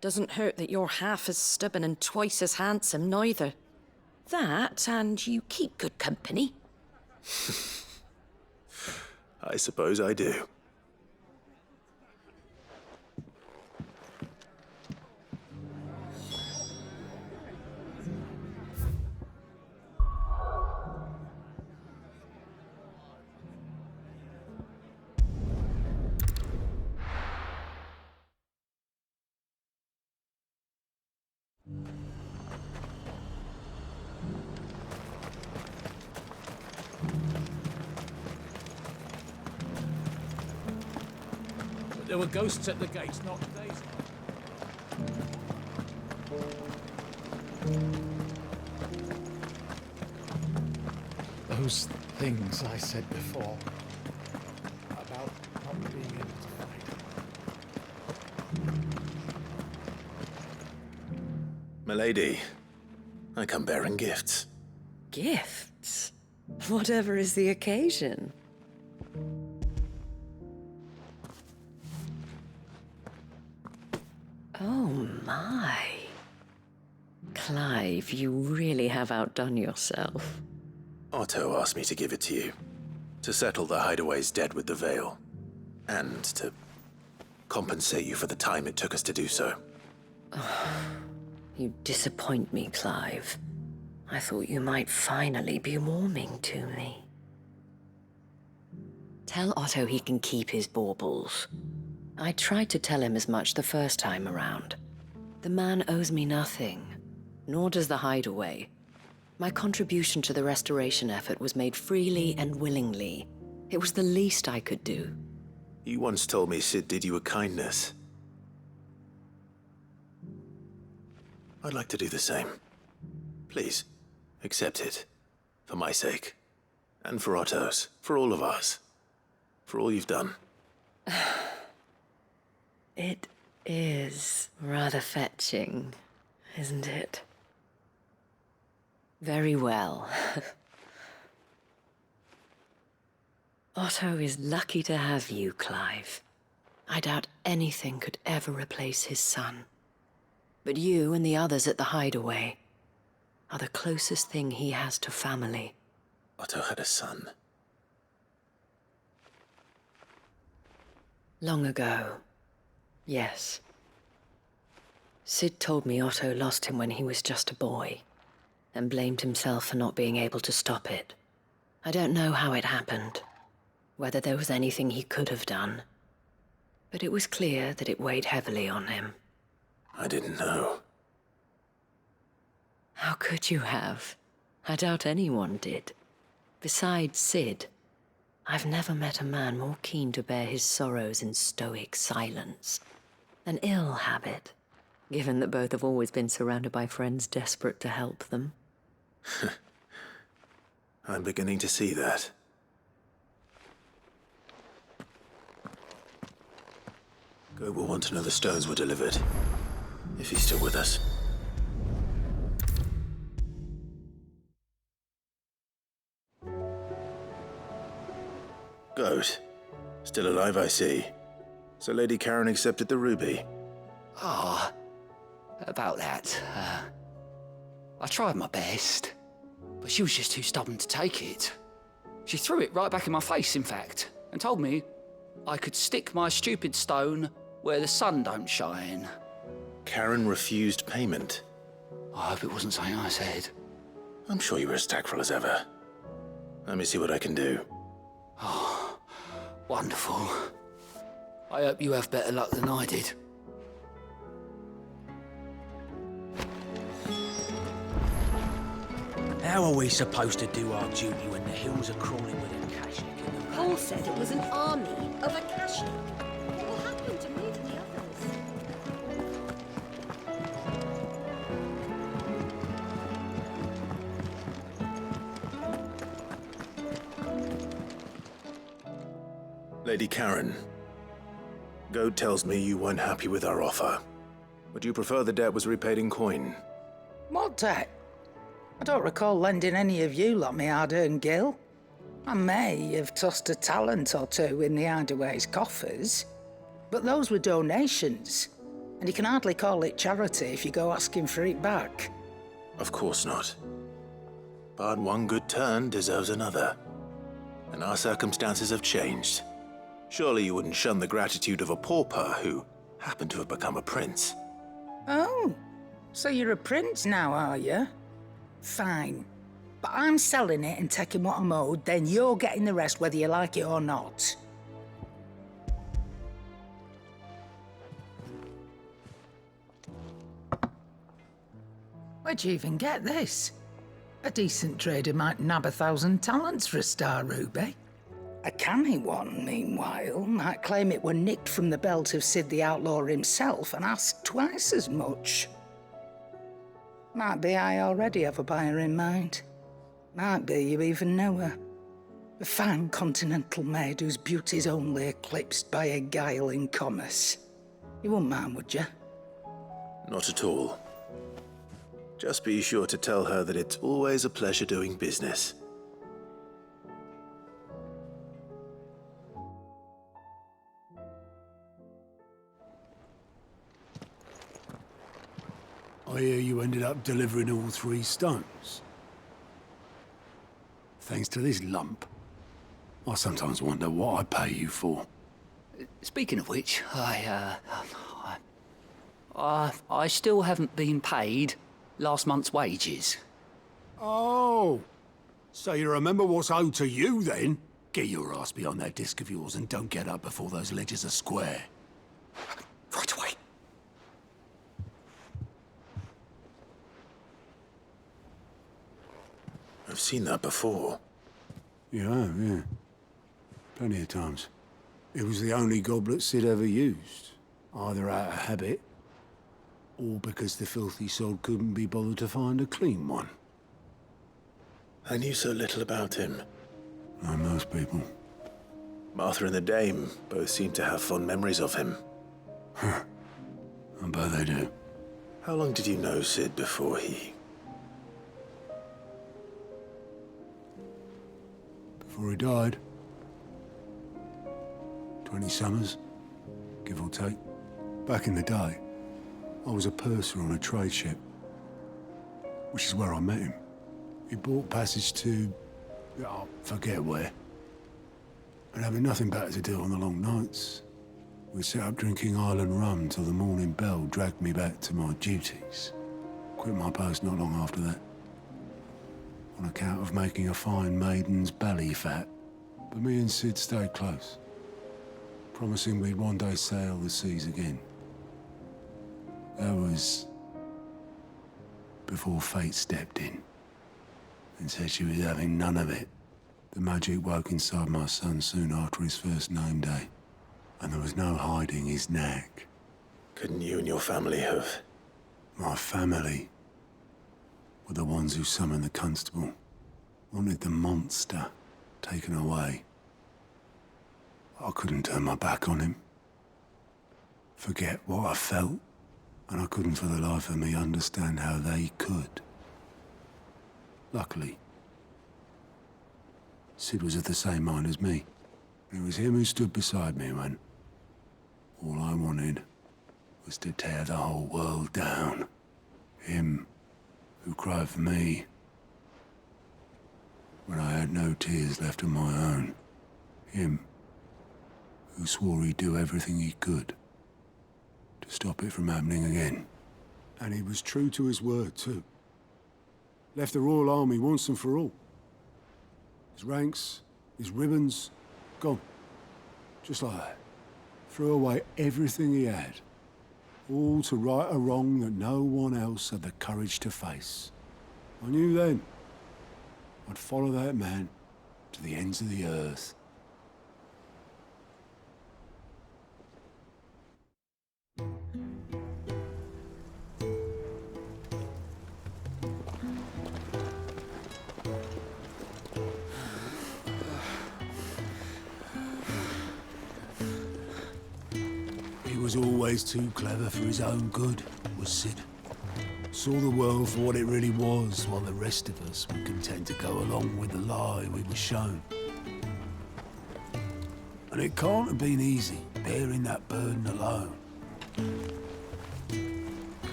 Doesn't hurt that you're half as stubborn and twice as handsome, neither. That, and you keep good company. I suppose I do. There were ghosts at the gates not days ago. Those things I said before about not being able to fight. Milady, I come bearing gifts. Gifts? Whatever is the occasion. Oh my. Clive, you really have outdone yourself. Otto asked me to give it to you. To settle the hideaway's debt with the Veil. And to compensate you for the time it took us to do so. You disappoint me, Clive. I thought you might finally be warming to me. Tell Otto he can keep his baubles. I tried to tell him as much the first time around. The man owes me nothing, nor does the hideaway. My contribution to the restoration effort was made freely and willingly. It was the least I could do. You once told me Sid did you a kindness. I'd like to do the same. Please, accept it. For my sake. And for Otto's. For all of us. For all you've done. It is rather fetching, isn't it? Very well. Otto is lucky to have you, Clive. I doubt anything could ever replace his son. But you and the others at the hideaway are the closest thing he has to family. Otto had a son. Long ago, yes. Sid told me Otto lost him when he was just a boy, and blamed himself for not being able to stop it. I don't know how it happened, whether there was anything he could have done, but it was clear that it weighed heavily on him. I didn't know. How could you have? I doubt anyone did. Besides Sid, I've never met a man more keen to bear his sorrows in stoic silence. An ill habit, given that both have always been surrounded by friends desperate to help them. I'm beginning to see that. Go will want to know the stones were delivered, if he's still with us. Goat. Still alive, I see. So Lady Karen accepted the ruby. Ah, about that. I tried my best, but she was just too stubborn to take it. She threw it right back in my face, in fact, and told me I could stick my stupid stone where the sun don't shine. Karen refused payment. I hope it wasn't something I said. I'm sure you were as tactful as ever. Let me see what I can do. Oh, wonderful. I hope you have better luck than I did. How are we supposed to do our duty when the hills are crawling with Akashic in them? Paul said it was an army of Akashic. What will happen to me and the others? Lady Karen, Goat tells me you weren't happy with our offer. Would you prefer the debt was repaid in coin? What debt? I don't recall lending any of you lot me hard-earned gil. I may have tossed a talent or two in the Hideaway's coffers, but those were donations, and you can hardly call it charity if you go asking for it back. Of course not. But one good turn deserves another. And our circumstances have changed. Surely you wouldn't shun the gratitude of a pauper who happened to have become a prince. Oh, so you're a prince now, are you? Fine. But I'm selling it and taking what I'm owed, then you're getting the rest whether you like it or not. Where'd you even get this? A decent trader might nab 1,000 talents for a star ruby. A canny one, meanwhile, might claim it were nicked from the belt of Sid the Outlaw himself and ask twice as much. Might be I already have a buyer in mind. Might be you even know her. A fine continental maid whose beauty's only eclipsed by a guile in commerce. You wouldn't mind, would you? Not at all. Just be sure to tell her that it's always a pleasure doing business. I hear you ended up delivering all 3 stones. Thanks to this lump. I sometimes wonder what I pay you for. Speaking of which, I still haven't been paid last month's wages. Oh, so you remember what's owed to you then? Get your ass behind that disc of yours and don't get up before those ledgers are square. Right away. I've seen that before. You have, yeah. Plenty of times. It was the only goblet Sid ever used. Either out of habit, or because the filthy sod couldn't be bothered to find a clean one. I knew so little about him. Like most people. Martha and the Dame both seem to have fond memories of him. I bet they do. How long did you know Sid before he... Before he died? 20 summers, give or take. Back in the day, I was a purser on a trade ship, which is where I met him. He bought passage to... I forget where. And having nothing better to do on the long nights, we sat up drinking island rum till the morning bell dragged me back to my duties. Quit my post not long after that, on account of making a fine maiden's belly fat. But me and Sid stayed close, promising we'd one day sail the seas again. That was before fate stepped in and said she was having none of it. The magic woke inside my son soon after his first name day, and there was no hiding his knack. Couldn't you and your family have... My family were the ones who summoned the constable, wanted the monster taken away. I couldn't turn my back on him, forget what I felt, and I couldn't for the life of me understand how they could. Luckily, Sid was of the same mind as me. It was him who stood beside me when all I wanted was to tear the whole world down. Him who cried for me when I had no tears left of my own. Him who swore he'd do everything he could to stop it from happening again. And he was true to his word, too. Left the Royal Army once and for all. His ranks, his ribbons, gone. Just like that. Threw away everything he had. All to right a wrong that no one else had the courage to face. I knew then I'd follow that man to the ends of the earth. He was always too clever for his own good, was Sid. Saw the world for what it really was, while the rest of us were content to go along with the lie we were shown. And it can't have been easy, bearing that burden alone.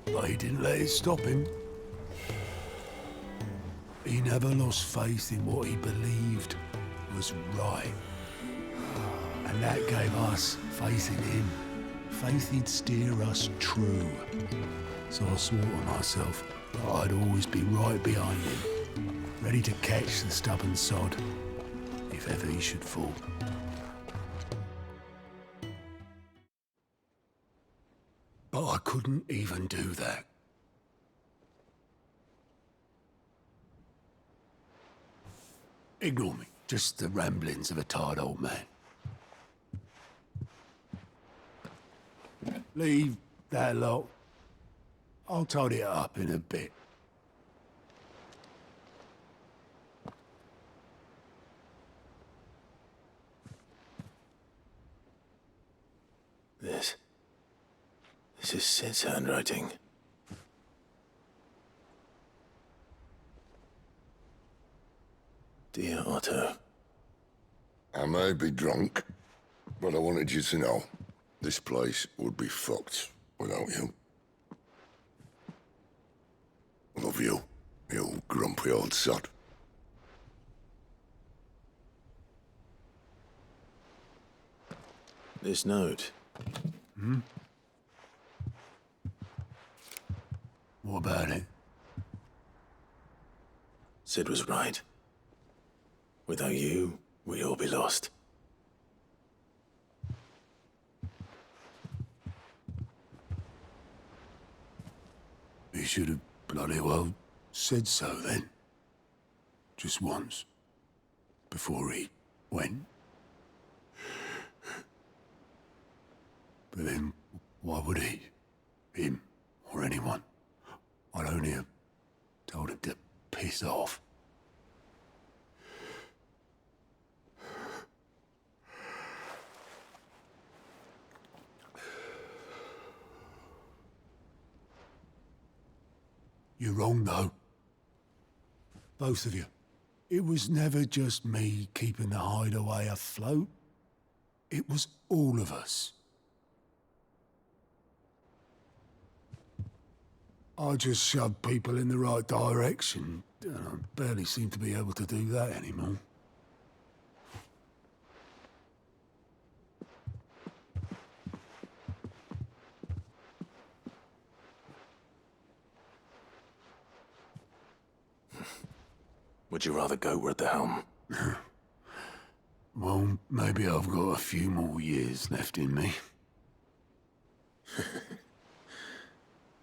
But he didn't let it stop him. He never lost faith in what he believed was right. And that gave us faith in him. Faith he'd steer us true. So I swore to myself that I'd always be right behind him, ready to catch the stubborn sod, if ever he should fall. But I couldn't even do that. Ignore me. Just the ramblings of a tired old man. Leave that lot. I'll tidy it up in a bit. This is Sid's handwriting. Dear Otto. I may be drunk, but I wanted you to know this place would be fucked without you. Love you, you grumpy old sod. This note. Hmm? What about it? Sid was right. Without you, we'd all be lost. He should have bloody well said so then. Just once. Before he went. But then, why would he? Him, or anyone? I'd only have told him to piss off. You're wrong, though. Both of you. It was never just me keeping the hideaway afloat. It was all of us. I just shoved people in the right direction, and I barely seem to be able to do that anymore. Would you rather go at the helm? Well, maybe I've got a few more years left in me.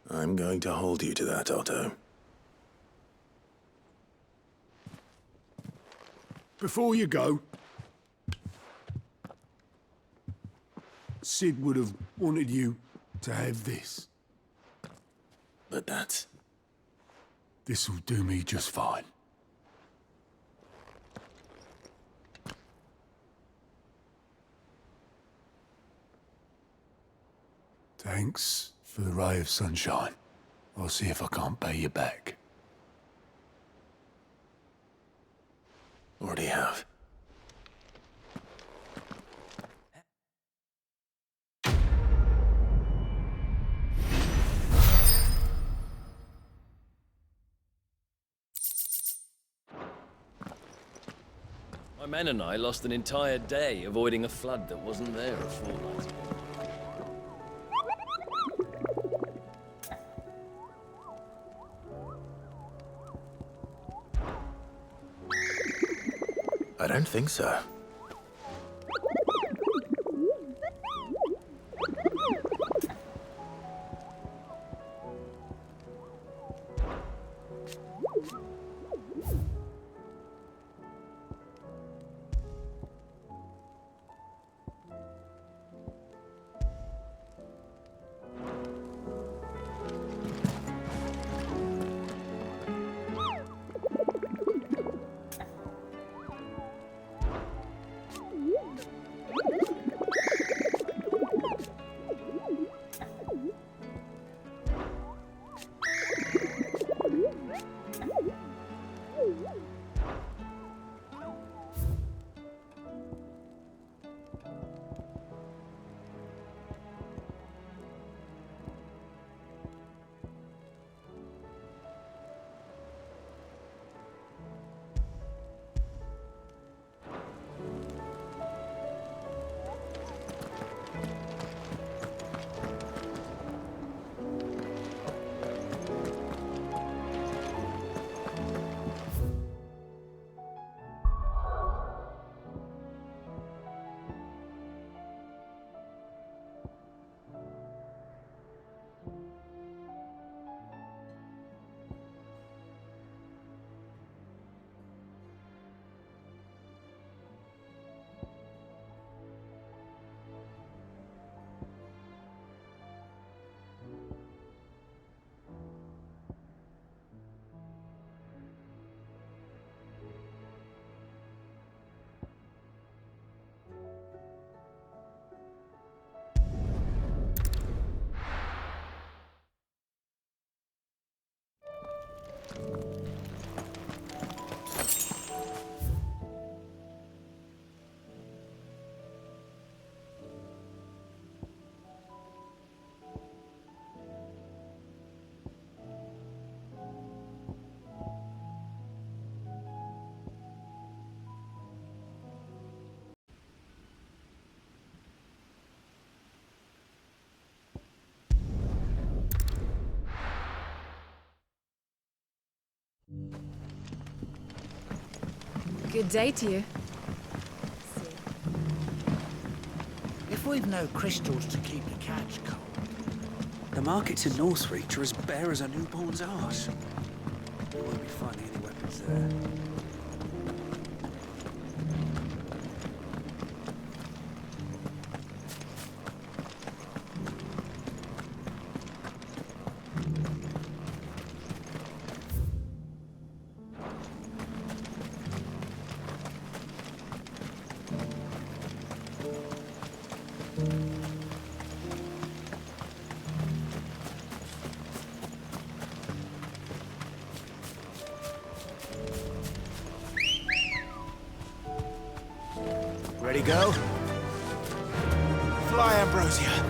I'm going to hold you to that, Otto. Before you go, Sid would have wanted you to have this. But that's... This'll do me just fine. Thanks for the ray of sunshine. I'll see if I can't pay you back. Already have. My men and I lost an entire day avoiding a flood that wasn't there a fortnight ago. I don't think so. Good day to you. If we've no crystals to keep the cats cold, The markets in Northreach are as bare as a newborn's arse. We won't be finding any weapons there. go. Fly, Ambrosia.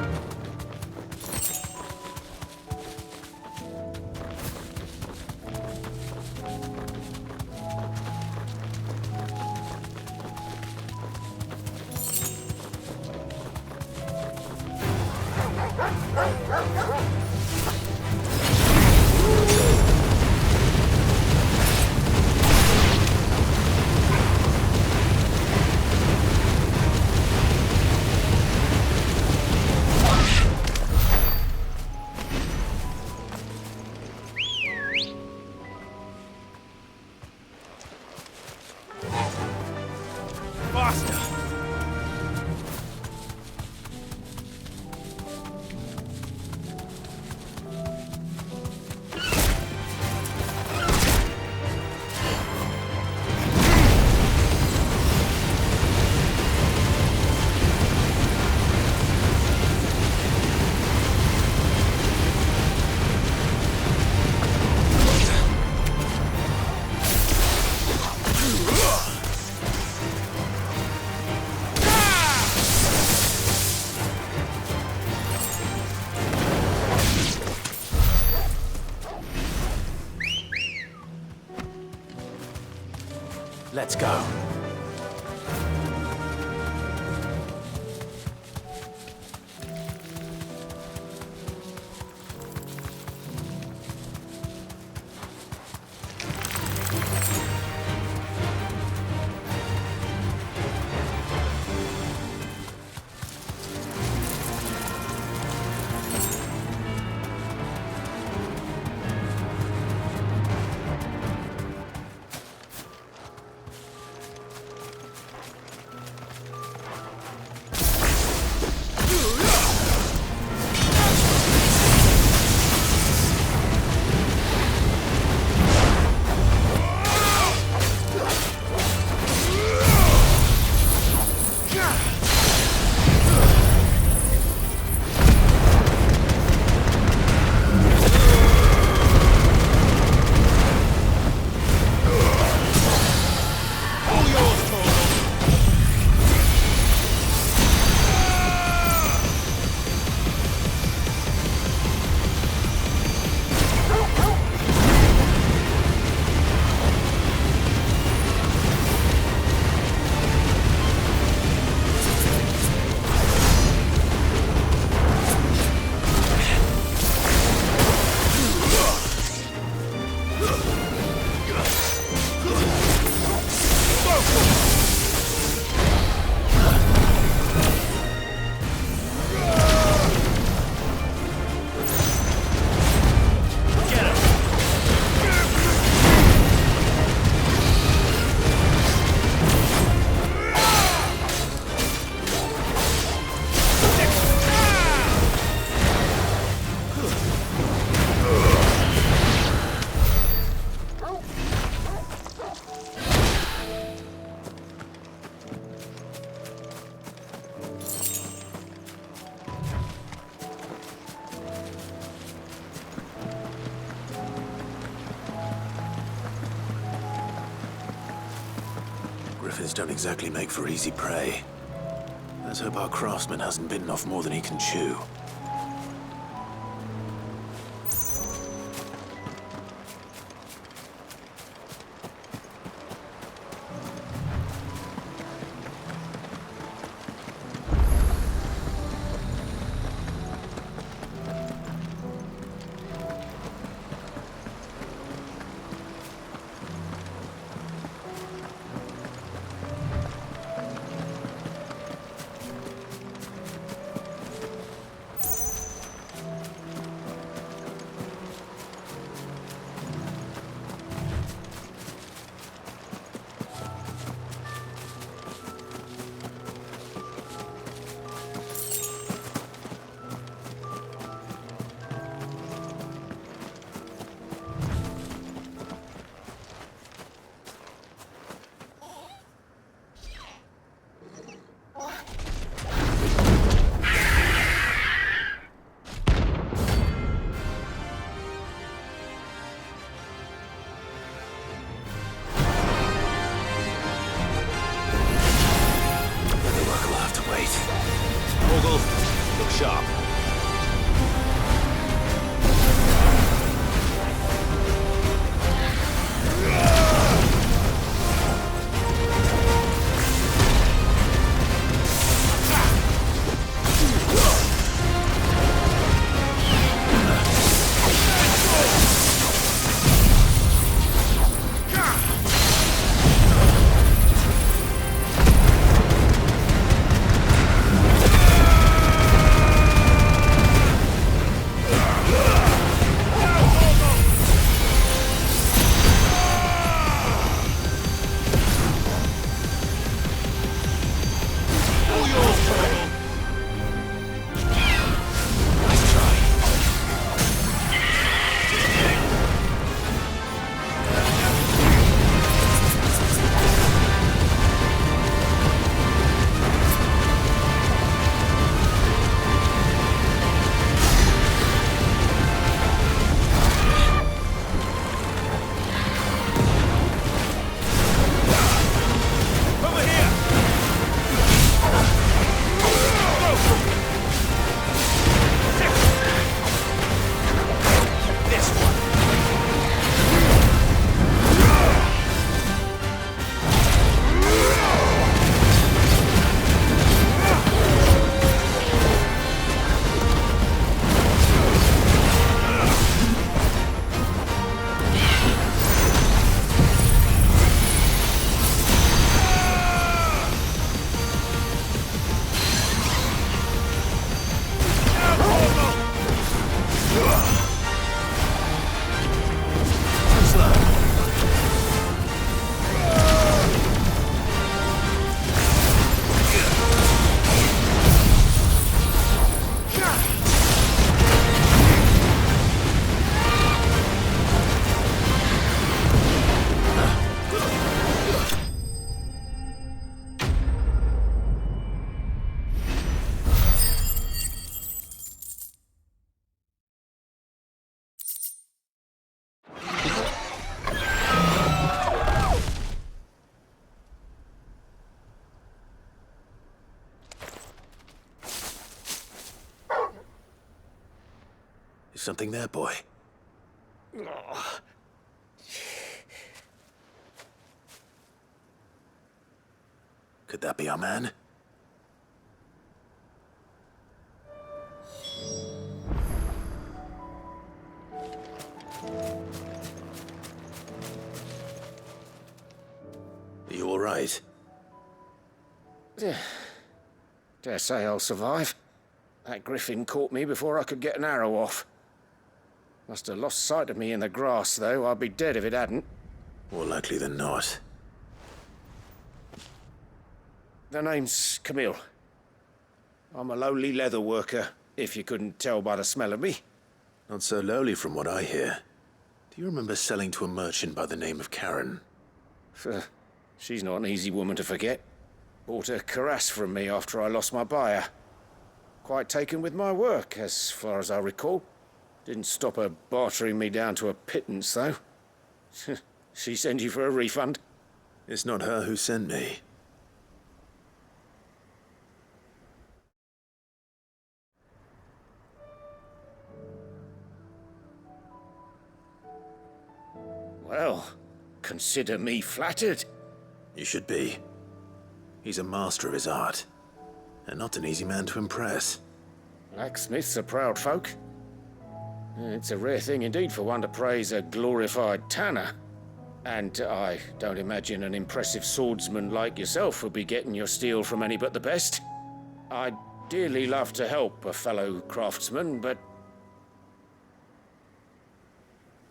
Let's go. Griffins don't exactly make for easy prey. Let's hope our craftsman hasn't bitten off more than he can chew. Something there, boy. Could that be our man? Are you all right? Dare say I'll survive. That griffin caught me before I could get an arrow off. Must have lost sight of me in the grass, though. I'd be dead if it hadn't. More likely than not. The name's Camille. I'm a lowly leather worker, if you couldn't tell by the smell of me. Not so lowly from what I hear. Do you remember selling to a merchant by the name of Karen? She's not an easy woman to forget. Bought a cuirass from me after I lost my buyer. Quite taken with my work, as far as I recall. Didn't stop her bartering me down to a pittance, though. She sent you for a refund? It's not her who sent me. Well, consider me flattered. You should be. He's a master of his art, and not an easy man to impress. Blacksmiths are proud folk. It's a rare thing indeed for one to praise a glorified tanner. And I don't imagine an impressive swordsman like yourself would be getting your steel from any but the best. I'd dearly love to help a fellow craftsman, but...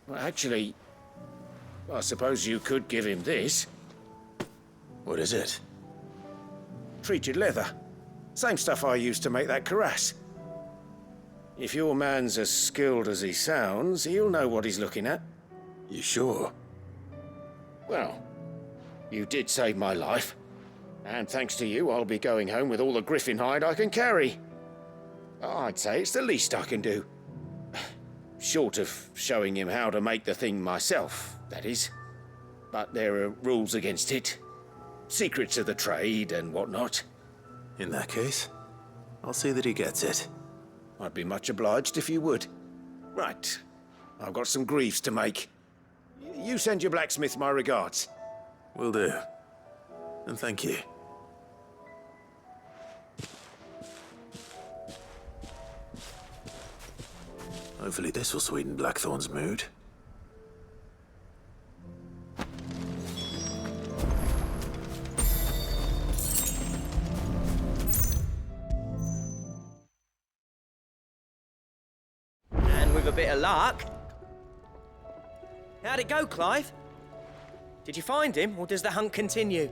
well, actually, I suppose you could give him this. What is it? Treated leather. Same stuff I used to make that cuirass. If your man's as skilled as he sounds, he'll know what he's looking at. You sure? Well, you did save my life. And thanks to you, I'll be going home with all the griffin hide I can carry. I'd say it's the least I can do. Short of showing him how to make the thing myself, that is. But there are rules against it. Secrets of the trade and whatnot. In that case, I'll see that he gets it. I'd be much obliged if you would. Right. I've got some greaves to make. You send your blacksmith my regards. Will do. And thank you. Hopefully this will sweeten Blackthorn's mood. And with a bit of luck... How'd it go, Clive? Did you find him, or does the hunt continue?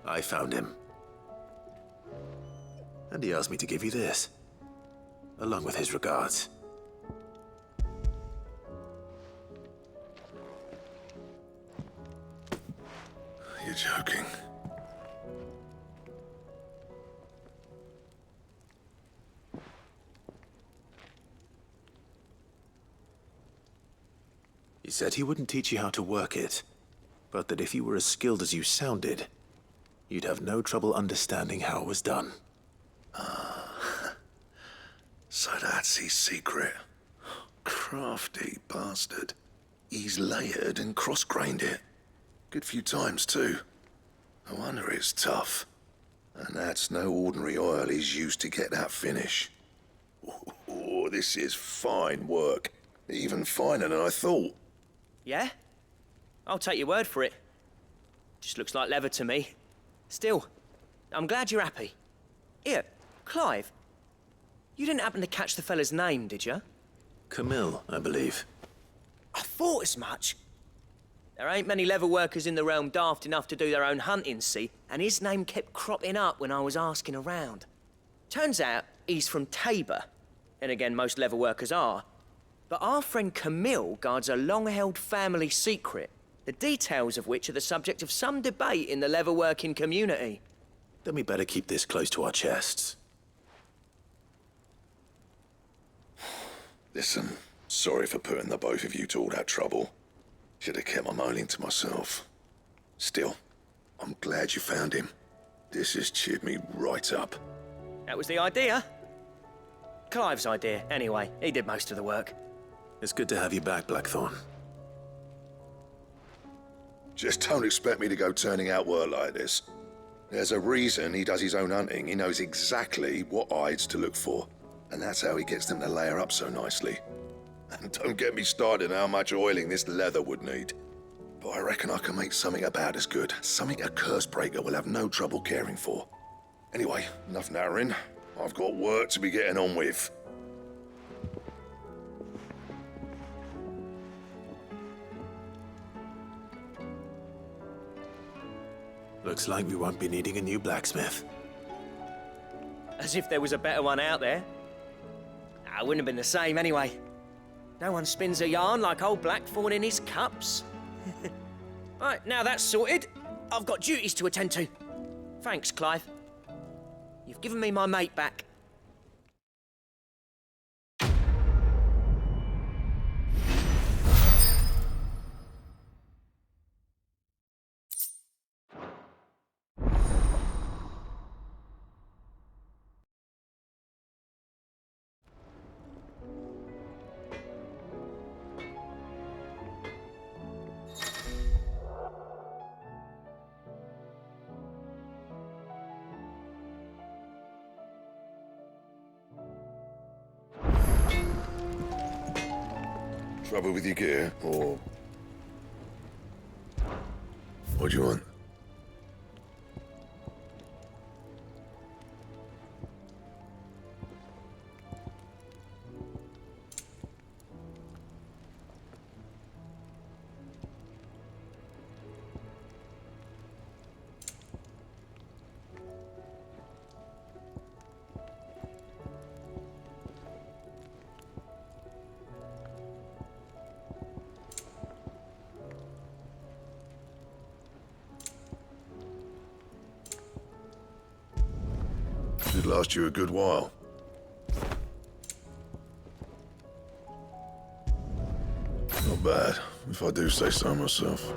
I found him. And he asked me to give you this, along with his regards. You're joking. He said he wouldn't teach you how to work it, but that if you were as skilled as you sounded, you'd have no trouble understanding how it was done. So that's his secret. Crafty bastard. He's layered and cross-grained it. Good few times, too. No wonder it's tough. And that's no ordinary oil he's used to get that finish. Oh, this is fine work. Even finer than I thought. Yeah? I'll take your word for it. Just looks like leather to me. Still, I'm glad you're happy. Here, Clive. You didn't happen to catch the fella's name, did you? Camille, I believe. I thought as much. There ain't many leather workers in the realm daft enough to do their own hunting, see? And his name kept cropping up when I was asking around. Turns out he's from Tabor. And again, most leather workers are. But our friend Camille guards a long-held family secret, the details of which are the subject of some debate in the leather-working community. Then we better keep this close to our chests. Listen, sorry for putting the both of you to all that trouble. Should have kept my moaning to myself. Still, I'm glad you found him. This has cheered me right up. That was the idea. Clive's idea, anyway. He did most of the work. It's good to have you back, Blackthorn. Just don't expect me to go turning out work like this. There's a reason he does his own hunting. He knows exactly what hides to look for. And that's how he gets them to layer up so nicely. And don't get me started on how much oiling this leather would need. But I reckon I can make something about as good. Something a curse breaker will have no trouble caring for. Anyway, enough narrowing. I've got work to be getting on with. Looks like we won't be needing a new blacksmith. As if there was a better one out there. I wouldn't have been the same anyway. No one spins a yarn like old Blackthorn in his cups. Right, now that's sorted, I've got duties to attend to. Thanks, Clive. You've given me my mate back. Trouble with your gear, or... What do you want? Should last you a good while. Not bad, if I do say so myself.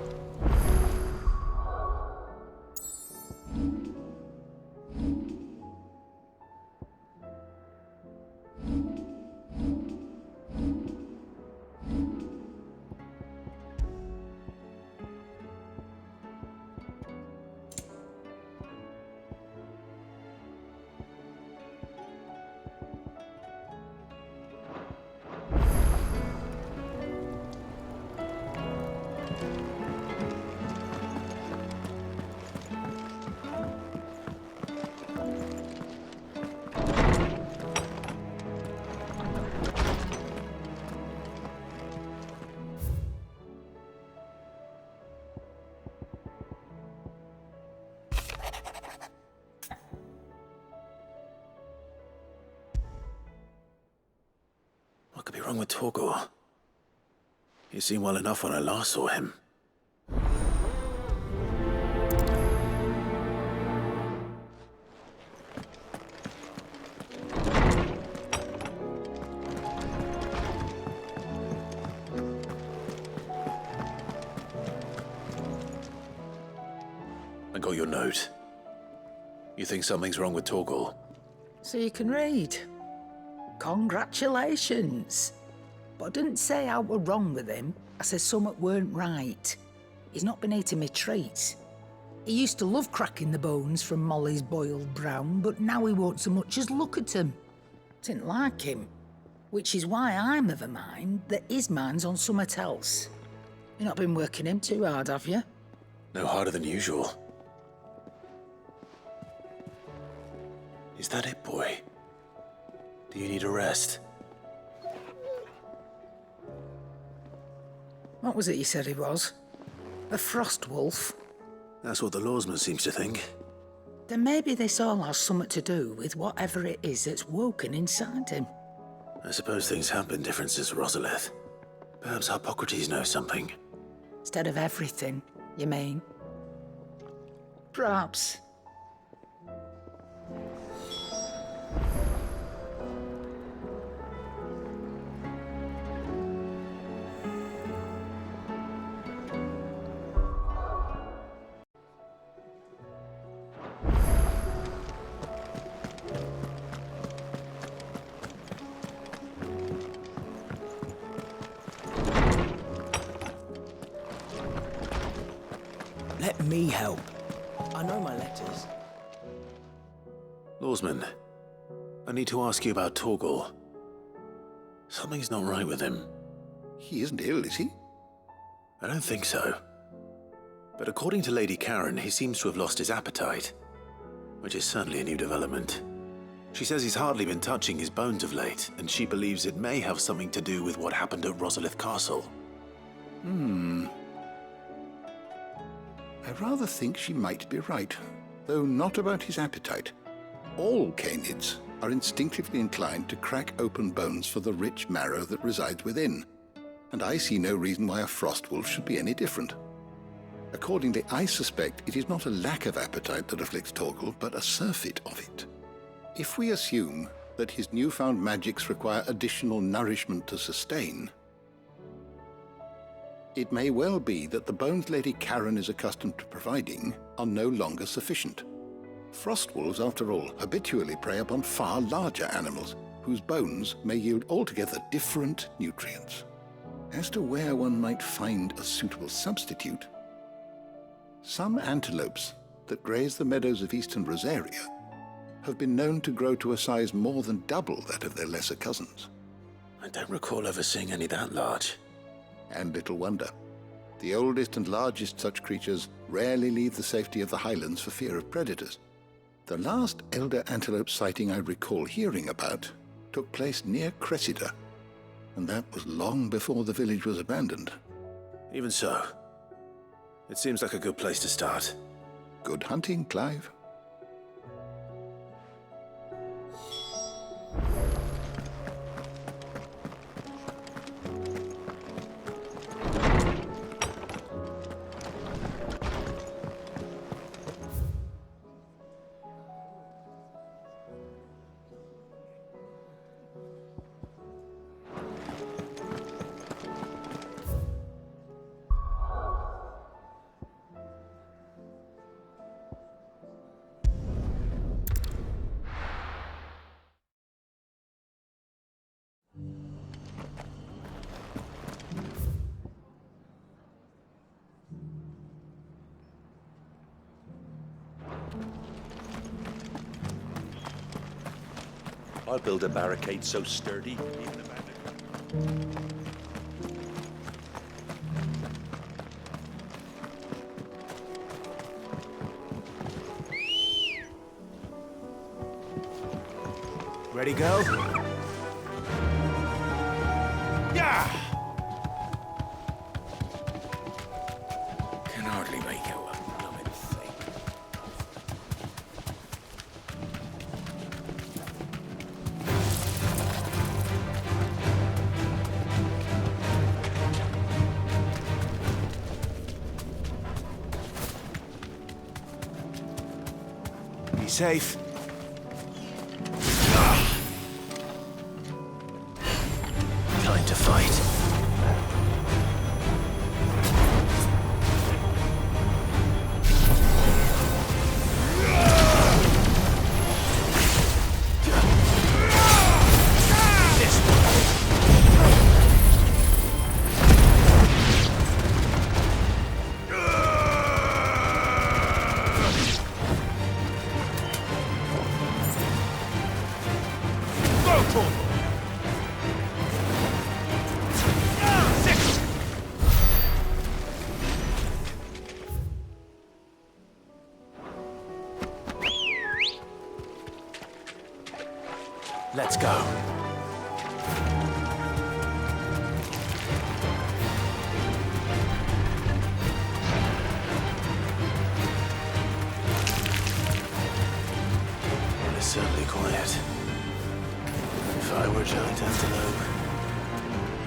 What could be wrong with Torgor? He seemed well enough when I last saw him. I got your note. You think something's wrong with Torgor? So you can read. Congratulations. But I didn't say I were wrong with him. I said something weren't right. He's not been eating me treats. He used to love cracking the bones from Molly's boiled brown, but now he won't so much as look at them. Didn't like him. Which is why I'm of a mind that his mind's on something else. You've not been working him too hard, have you? No harder than usual. Is that it, boy? Do you need a rest? What was it you said he was? A frost wolf? That's what the lawsman seems to think. Then maybe this all has something to do with whatever it is that's woken inside him. I suppose things have been different since Rosalith. Perhaps Hippocrates knows something. Instead of everything, you mean? Perhaps. Let me help. I know my letters. Lawsman, I need to ask you about Torgal. Something's not right with him. He isn't ill, is he? I don't think so. But according to Lady Karen, he seems to have lost his appetite, which is certainly a new development. She says he's hardly been touching his bones of late, and she believes it may have something to do with what happened at Rosalith Castle. I rather think she might be right, though not about his appetite. All canids are instinctively inclined to crack open bones for the rich marrow that resides within, and I see no reason why a frost wolf should be any different. Accordingly, I suspect it is not a lack of appetite that afflicts Torgal, but a surfeit of it. If we assume that his newfound magics require additional nourishment to sustain, it may well be that the bones Lady Karen is accustomed to providing are no longer sufficient. Frostwolves, after all, habitually prey upon far larger animals, whose bones may yield altogether different nutrients. As to where one might find a suitable substitute, some antelopes that graze the meadows of eastern Rosaria have been known to grow to a size more than double that of their lesser cousins. I don't recall ever seeing any that large. And little wonder. The oldest and largest such creatures rarely leave the safety of the highlands for fear of predators. The last elder antelope sighting I recall hearing about took place near Cressida, and that was long before the village was abandoned. Even so, it seems like a good place to start. Good hunting, Clive. I'll build a barricade so sturdy, even a bandit. Ready, go? Yeah! Can hardly make out a blooming thing. Be safe. Time to fight. Let's go. It's certainly quiet. If I were a giant antelope,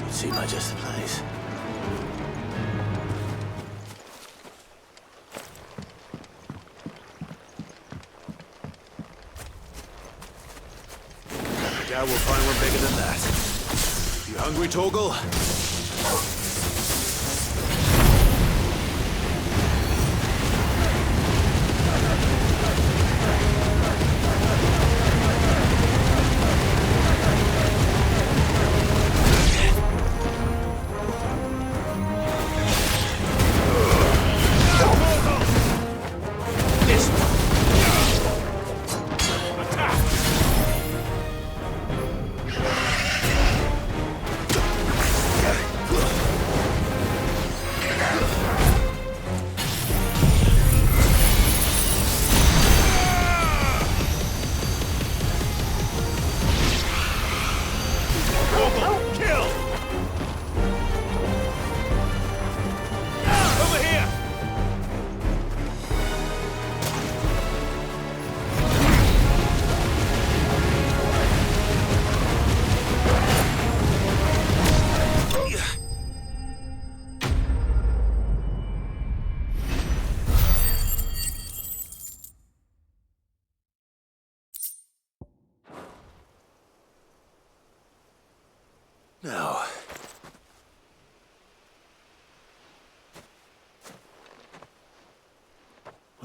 you'd see my just the place. I will find one bigger than that. You hungry, Torgal?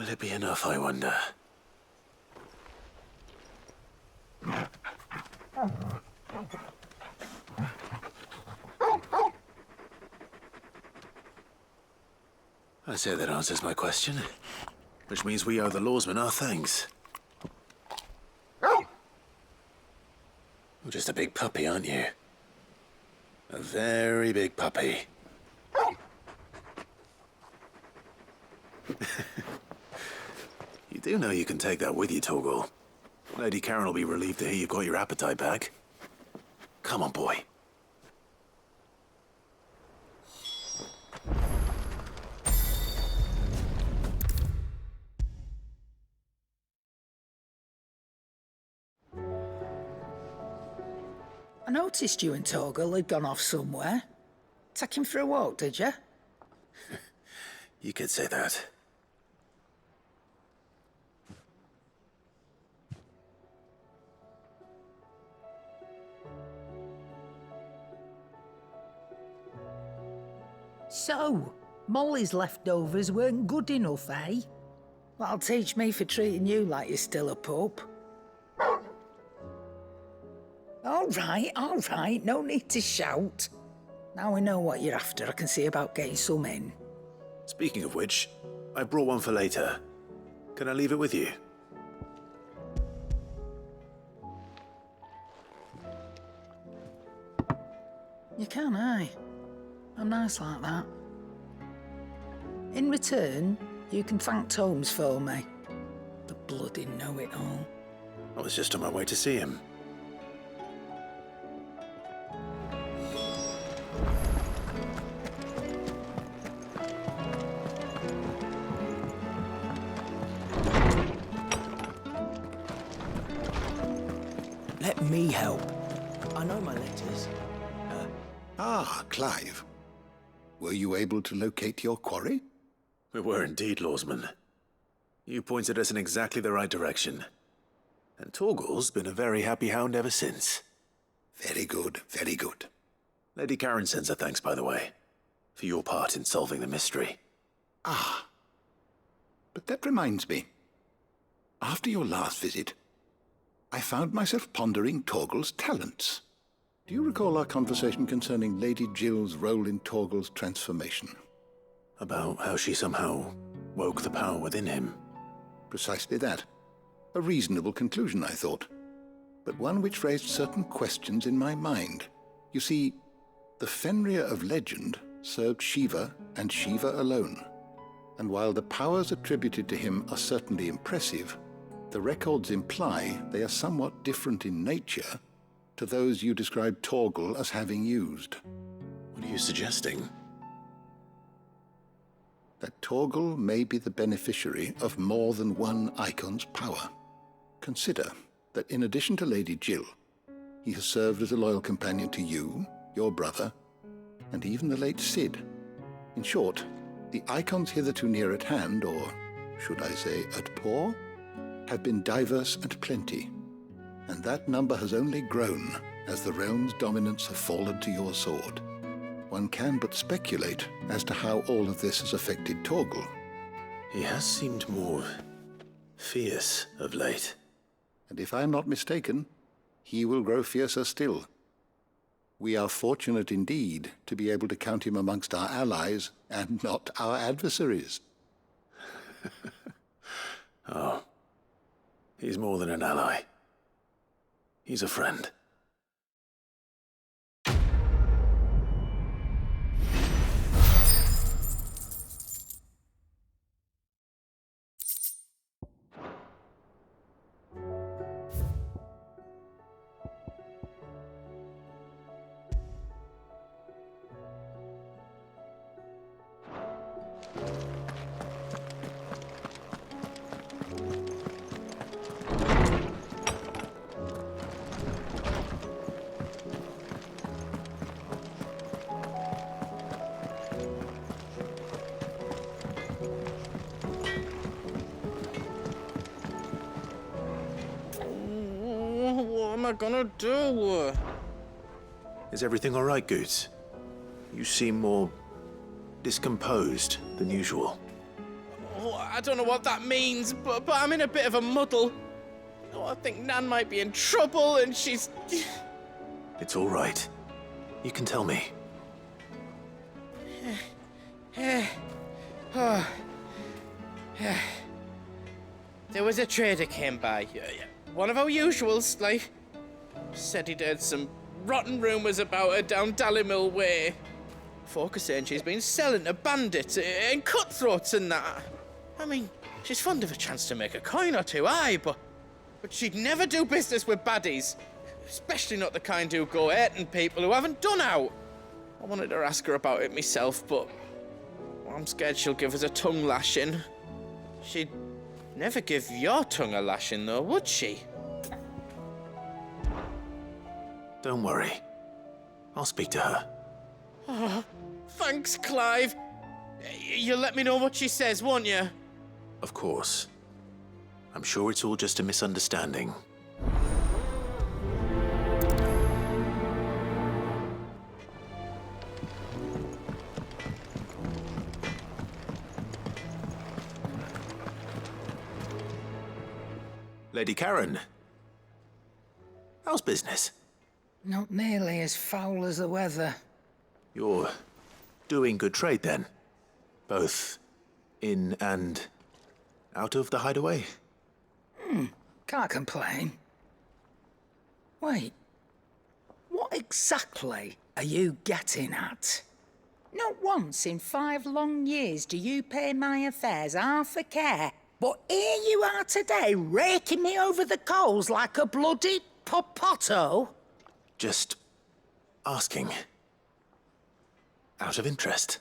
Will it be enough, I wonder? I say that answers my question. Which means we owe the lawsman our thanks. You're just a big puppy, aren't you? A very big puppy. You do know you can take that with you, Torgal. Lady Karen will be relieved to hear you've got your appetite back. Come on, boy. I noticed you and Torgal had gone off somewhere. Take him for a walk, did you? You could say that. So, Molly's leftovers weren't good enough, eh? That'll teach me for treating you like you're still a pup. All right, no need to shout. Now we know what you're after, I can see about getting some in. Speaking of which, I brought one for later. Can I leave it with you? You can, aye. I'm nice like that. In return, you can thank Tomes for me. The bloody know-it-all. I was just on my way to see him. Let me help. I know my letters. Ah, Clive. Were you able to locate your quarry? We were indeed, lawsman. You pointed us in exactly the right direction. And Torgal's been a very happy hound ever since. Very good, very good. Lady Karen sends her thanks, by the way, for your part in solving the mystery. Ah. But that reminds me. After your last visit, I found myself pondering Torgal's talents. Do you recall our conversation concerning Lady Jill's role in Torgal's transformation? About how she somehow woke the power within him. Precisely that. A reasonable conclusion, I thought. But one which raised certain questions in my mind. You see, the Fenrir of legend served Shiva and Shiva alone. And while the powers attributed to him are certainly impressive, the records imply they are somewhat different in nature to those you described Torgal as having used. What are you suggesting? That Torgal may be the beneficiary of more than one icon's power. Consider that in addition to Lady Jill, he has served as a loyal companion to you, your brother, and even the late Cid. In short, the icons hitherto near at hand, or should I say at paw, have been diverse and plenty, and that number has only grown as the realm's dominance have fallen to your sword. One can but speculate as to how all of this has affected Torgal. He has seemed more fierce of late. And if I am not mistaken, he will grow fiercer still. We are fortunate indeed to be able to count him amongst our allies and not our adversaries. Oh, he's more than an ally. He's a friend. What am I gonna do? Is everything all right, Goots? You seem more discomposed than usual. I don't know what that means, but I'm in a bit of a muddle. Oh, I think Nan might be in trouble, and she's... It's all right. You can tell me. There was a trader came by. One of our usuals, like. Said he'd heard some rotten rumours about her down Dallimil Way. Folk are saying she's been selling to bandits and cutthroats and that. I mean, she's fond of a chance to make a coin or two, aye, but she'd never do business with baddies. Especially not the kind who go hurting people who haven't done out. I wanted to ask her about it myself, but I'm scared she'll give us a tongue lashing. She'd never give your tongue a lashing, though, would she? Don't worry. I'll speak to her. Oh, thanks, Clive. You'll let me know what she says, won't you? Of course. I'm sure it's all just a misunderstanding. Lady Karen, how's business? Not nearly as foul as the weather. You're doing good trade then? Both in and out of the hideaway? Can't complain. Wait, what exactly are you getting at? Not once in 5 long years do you pay my affairs half a care, but here you are today, raking me over the coals like a bloody popoto? Just asking. Out of interest.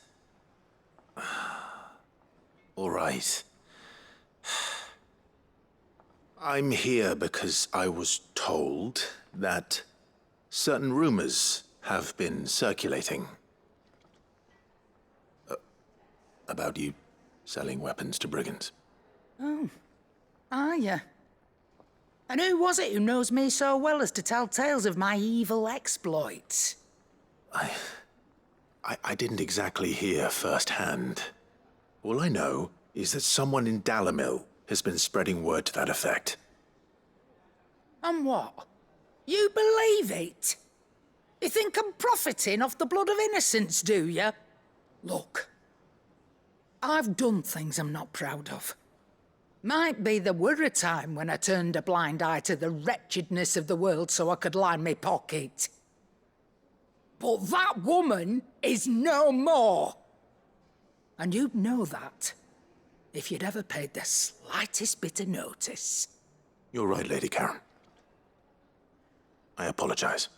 All right. I'm here because I was told that certain rumors have been circulating. About you selling weapons to brigands. Oh, are you? And who was it who knows me so well as to tell tales of my evil exploits? I didn't exactly hear firsthand. All I know is that someone in Dallimil has been spreading word to that effect. And what? You believe it? You think I'm profiting off the blood of innocents, do you? Look, I've done things I'm not proud of. Might be there were a time when I turned a blind eye to the wretchedness of the world so I could line my pocket. But that woman is no more. And you'd know that if you'd ever paid the slightest bit of notice. You're right, Lady Karen. I apologize.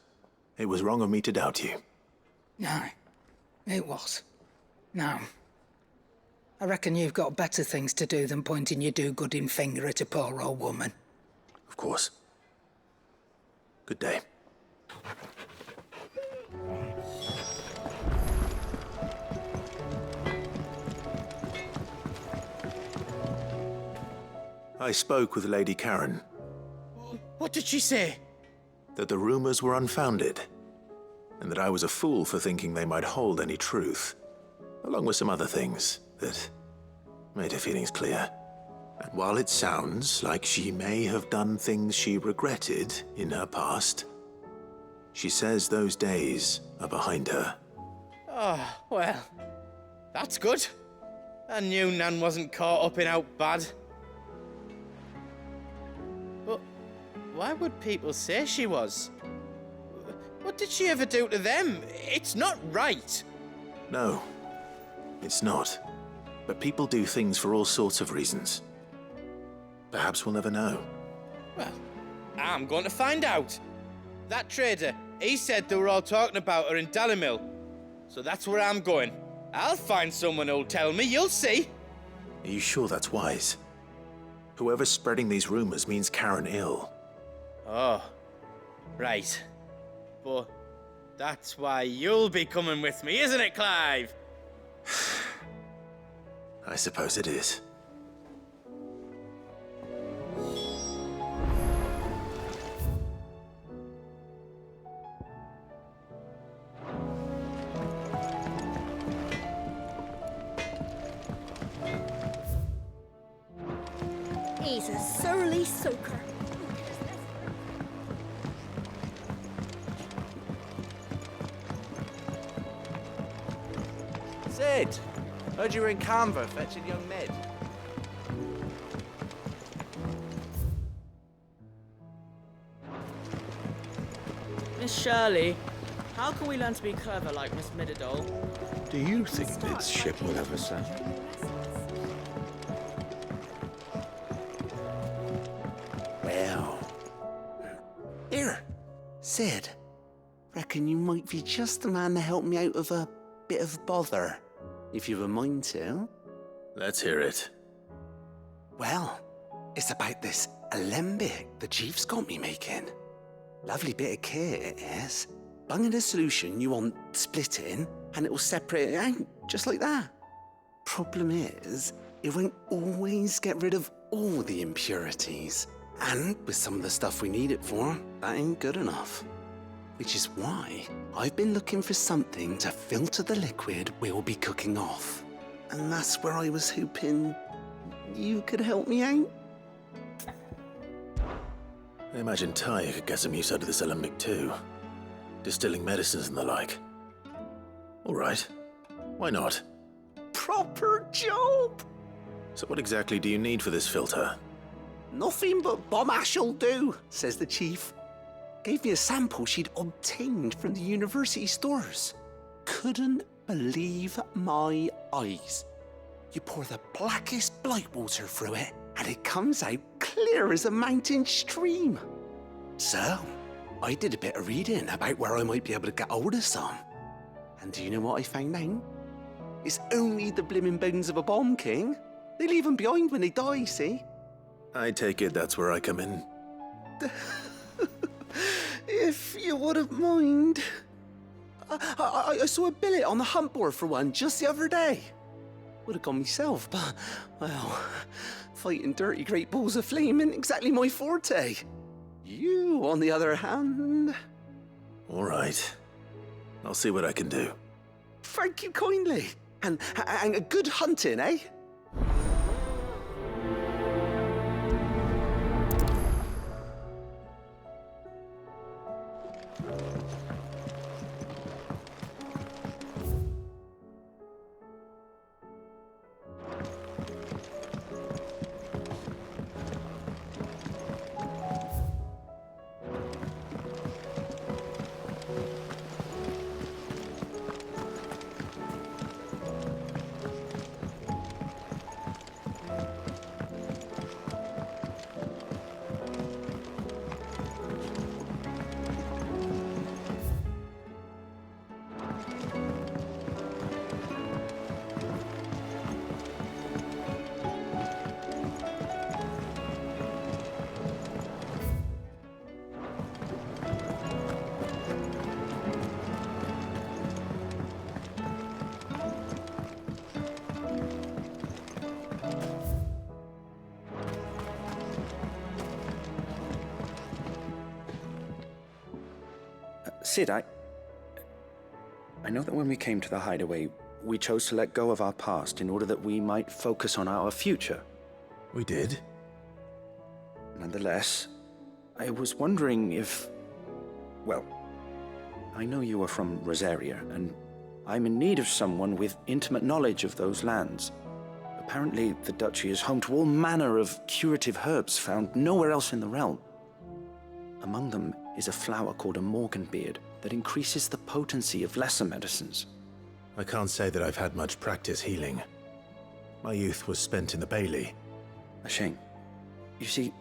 It was wrong of me to doubt you. No, it was. Now, I reckon you've got better things to do than pointing your do-gooding finger at a poor old woman. Of course. Good day. I spoke with Lady Karen. What did she say? That the rumors were unfounded, and that I was a fool for thinking they might hold any truth, along with some other things that made her feelings clear. And while it sounds like she may have done things she regretted in her past, she says those days are behind her. Oh, well, that's good. I knew Nan wasn't caught up in out bad. But why would people say she was? What did she ever do to them? It's not right. No, it's not. But people do things for all sorts of reasons. Perhaps we'll never know. Well, I'm going to find out. That trader, he said they were all talking about her in Dallimil. So that's where I'm going. I'll find someone who'll tell me, you'll see. Are you sure that's wise? Whoever's spreading these rumors means Karen ill. Oh, right. But that's why you'll be coming with me, isn't it, Clive? I suppose it is. He's a surly soaker. Sid! Heard you were in Canva fetching young Med. Miss Shirley, how can we learn to be clever like Miss Mididol? Do you think this ship will ever sail? Well. Here, Sid. Reckon you might be just the man to help me out of a bit of bother, if you've a mind to. Let's hear it. Well, it's about this alembic the chief's got me making. Lovely bit of kit it is. Bung in a solution you want splitting, and it will separate it out, just like that. Problem is, it won't always get rid of all the impurities. And with some of the stuff we need it for, that ain't good enough. Which is why I've been looking for something to filter the liquid we'll be cooking off. And that's where I was hoping you could help me out. I imagine Ty could get some use out of this alembic too. Distilling medicines and the like. All right. Why not? Proper job! So what exactly do you need for this filter? Nothing but bomb ash'll do, says the chief. Gave me a sample she'd obtained from the university stores. Couldn't believe my eyes. You pour the blackest blight water through it, and it comes out clear as a mountain stream. So, I did a bit of reading about where I might be able to get hold of some. And do you know what I found out? It's only the blimmin' bones of a bomb king. They leave them behind when they die, see? I take it that's where I come in. If you wouldn't mind. I saw a billet on the hunt board for one just the other day. Would have gone myself, but, well, fighting dirty great balls of flame isn't exactly my forte. You, on the other hand... All right. I'll see what I can do. Thank you kindly. And a good hunting, eh? Sid, I know that when we came to the hideaway, we chose to let go of our past in order that we might focus on our future. We did? Nonetheless, I was wondering if... Well, I know you are from Rosaria, and I'm in need of someone with intimate knowledge of those lands. Apparently, the duchy is home to all manner of curative herbs found nowhere else in the realm. Among them is a flower called a morganbeard that increases the potency of lesser medicines. I can't say that I've had much practice healing. My youth was spent in the Bailey. A shame. You see,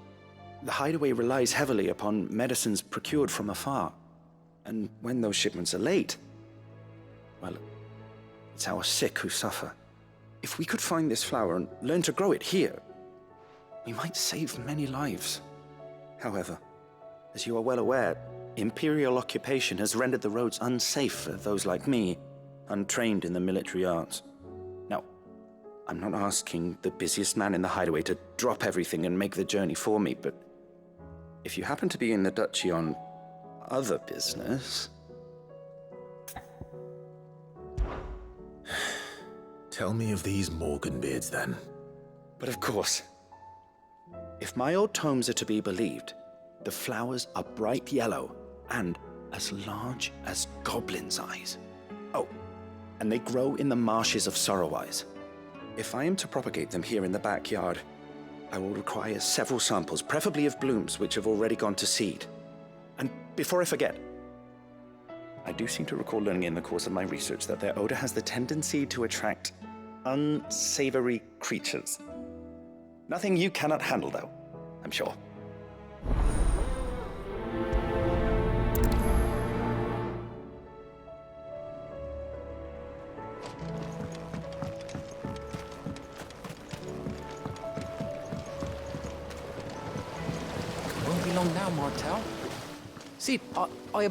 the hideaway relies heavily upon medicines procured from afar. And when those shipments are late, well, it's our sick who suffer. If we could find this flower and learn to grow it here, we might save many lives. However, as you are well aware, imperial occupation has rendered the roads unsafe for those like me, untrained in the military arts. Now, I'm not asking the busiest man in the hideaway to drop everything and make the journey for me, but if you happen to be in the duchy on other business... Tell me of these morganbeards, then. But of course. If my old tomes are to be believed, the flowers are bright yellow and as large as goblins' eyes. Oh, and they grow in the marshes of Sorrowwise. If I am to propagate them here in the backyard, I will require several samples, preferably of blooms which have already gone to seed. And before I forget, I do seem to recall learning in the course of my research that their odor has the tendency to attract unsavory creatures. Nothing you cannot handle, though, I'm sure. Won't be long now, Martel. Sid, I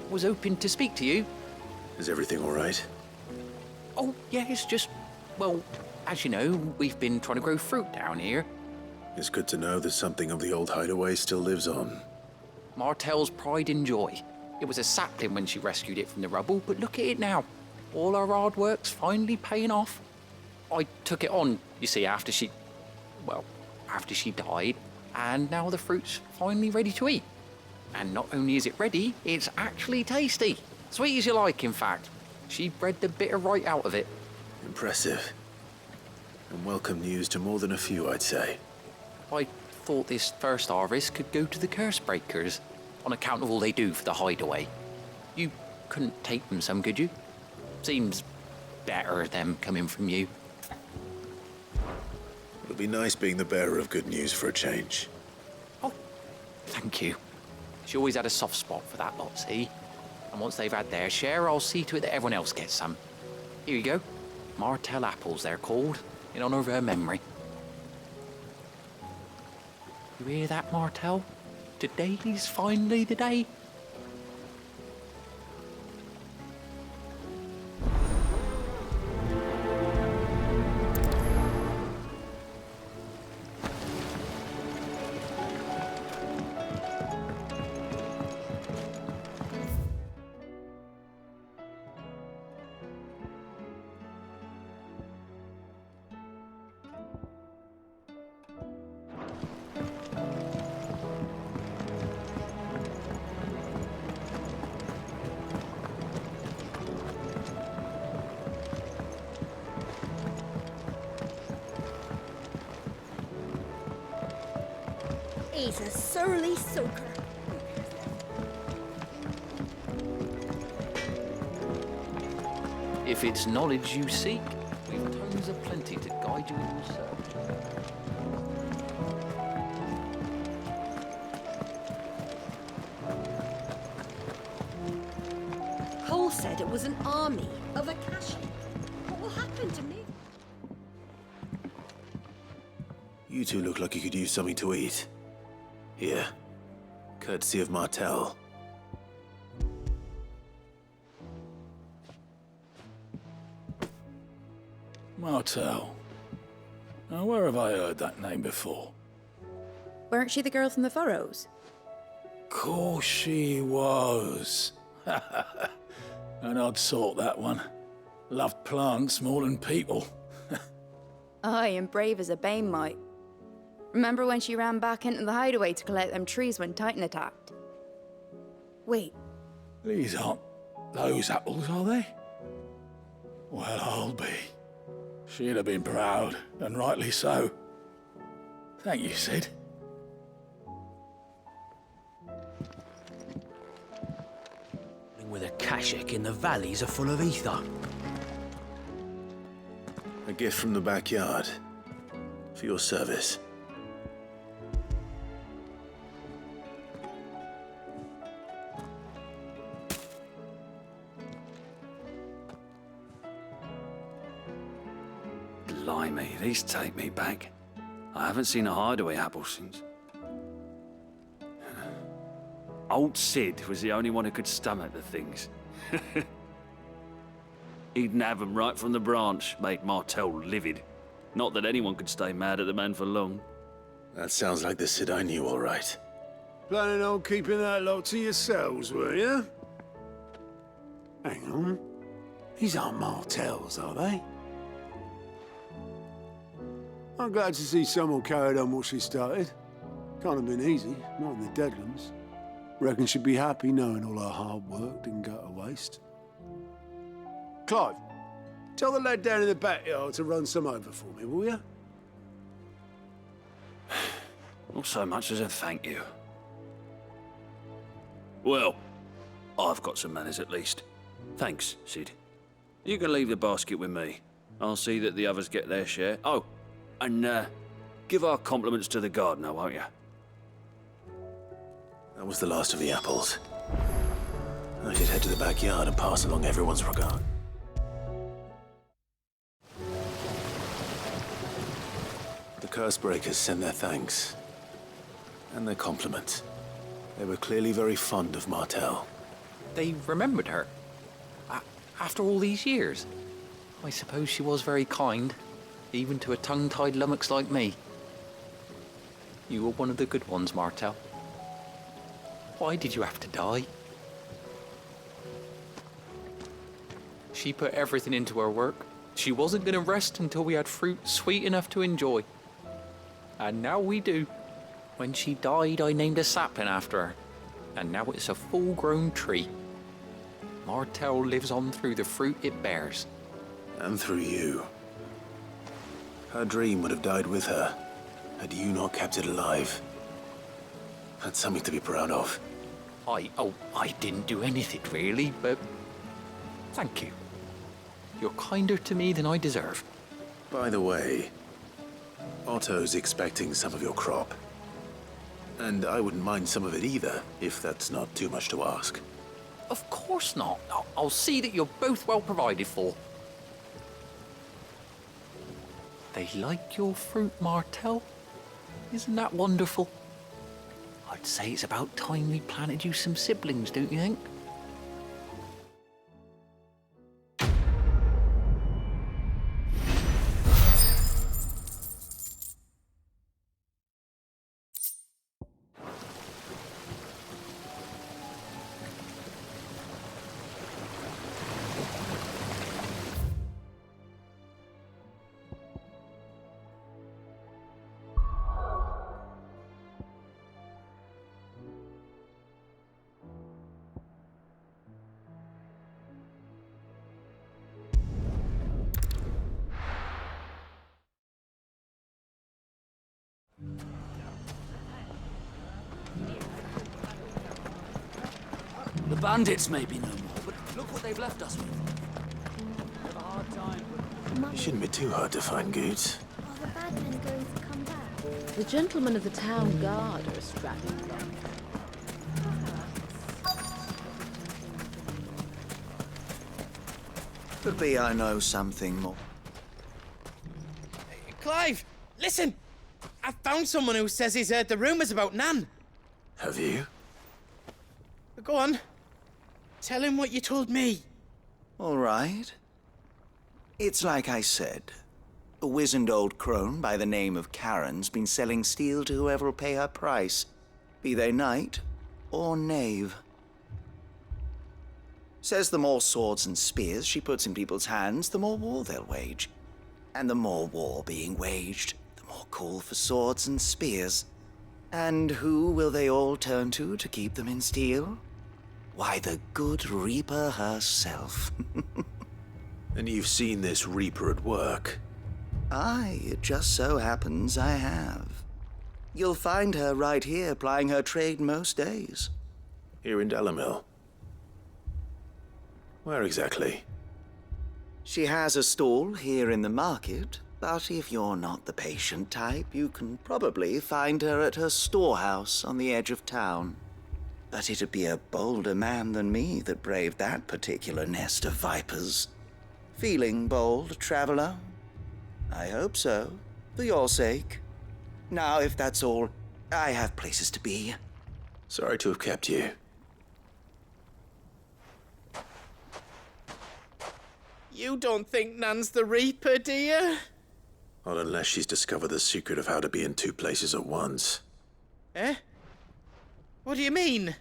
was hoping to speak to you. Is everything all right? Oh, yeah, it's just, well, as you know, we've been trying to grow fruit down here. It's good to know that something of the old hideaway still lives on. Martel's pride and joy. It was a sapling when she rescued it from the rubble, but look at it now. All our hard work's finally paying off. I took it on, you see, after she died, and now the fruit's finally ready to eat. And not only is it ready, it's actually tasty. Sweet as you like, in fact. She bred the bitter right out of it. Impressive. And welcome news to more than a few, I'd say. I thought this first harvest could go to the curse breakers, on account of all they do for the hideaway. You couldn't take them some, could you? Seems better them coming from you. It'll be nice being the bearer of good news for a change. Oh, thank you. She always had a soft spot for that lot, see? And once they've had their share, I'll see to it that everyone else gets some. Here you go. Martel apples, they're called, in honor of her memory. You hear that, Martel? Today's finally the day. He's a surly soaker. If it's knowledge you seek, we've tomes of plenty to guide you in your search. Cole said it was an army of Akashi. What will happen to me? You two look like you could use something to eat. Here, courtesy of Martel. Martel. Now, where have I heard that name before? Weren't she the girl from the Furrows? Course she was. An odd sort, that one. Loved plants more than people. Aye, and brave as a bane might. Remember when she ran back into the hideaway to collect them trees when Titan attacked? Wait. These aren't those apples, are they? Well, I'll be. She'd have been proud, and rightly so. Thank you, Sid. With a kashik in the valleys are full of ether. A gift from the backyard. For your service. Blimey, these take me back. I haven't seen a hideaway apple since. Old Sid was the only one who could stomach the things. He'd nab them right from the branch, made Martel livid. Not that anyone could stay mad at the man for long. That sounds like the Sid I knew, all right. Planning on keeping that lot to yourselves, were you? Hang on. These aren't Martels, are they? I'm glad to see someone carried on what she started. Can't have been easy, not in the Deadlands. Reckon she'd be happy knowing all her hard work didn't go to waste. Clive, tell the lad down in the backyard to run some over for me, will you? Not so much as a thank you. Well, I've got some manners at least. Thanks, Sid. You can leave the basket with me. I'll see that the others get their share. Oh, and give our compliments to the gardener, won't you? That was the last of the apples. I should head to the backyard and pass along everyone's regard. The Cursebreakers send their thanks. And their compliments. They were clearly very fond of Martel. They remembered her. After all these years. I suppose she was very kind, even to a tongue-tied lummox like me. You were one of the good ones, Martel. Why did you have to die? She put everything into her work. She wasn't going to rest until we had fruit sweet enough to enjoy. And now we do. When she died, I named a sapling after her. And now it's a full-grown tree. Martel lives on through the fruit it bears. And through you. Her dream would have died with her, had you not kept it alive. That's something to be proud of. I didn't do anything really, but thank you. You're kinder to me than I deserve. By the way, Otto's expecting some of your crop. And I wouldn't mind some of it either, if that's not too much to ask. Of course not. I'll see that you're both well provided for. They like your fruit, Martel. Isn't that wonderful? I'd say it's about time we planted you some siblings, don't you think? The bandits may be no more, but look what they've left us with. Have a hard time. You shouldn't be too hard to find, Goots. Are the bad men going to come back? The gentlemen of the town guard are strapping them. Could be I know something more. Clive, listen! I found someone who says he's heard the rumours about Nan. Have you? Go on. Tell him what you told me. All right. It's like I said. A wizened old crone by the name of Karen's been selling steel to whoever will pay her price, be they knight or knave. Says the more swords and spears she puts in people's hands, the more war they'll wage. And the more war being waged, the more call for swords and spears. And who will they all turn to keep them in steel? Why, the good Reaper herself. And you've seen this Reaper at work? Aye, it just so happens I have. You'll find her right here plying her trade most days. Here in Delamil? Where exactly? She has a stall here in the market, but if you're not the patient type, you can probably find her at her storehouse on the edge of town. But it'd be a bolder man than me that braved that particular nest of vipers. Feeling bold, traveler? I hope so, for your sake. Now, if that's all, I have places to be. Sorry to have kept you. You don't think Nan's the Reaper, do you? Not unless she's discovered the secret of how to be in two places at once. Eh? What do you mean?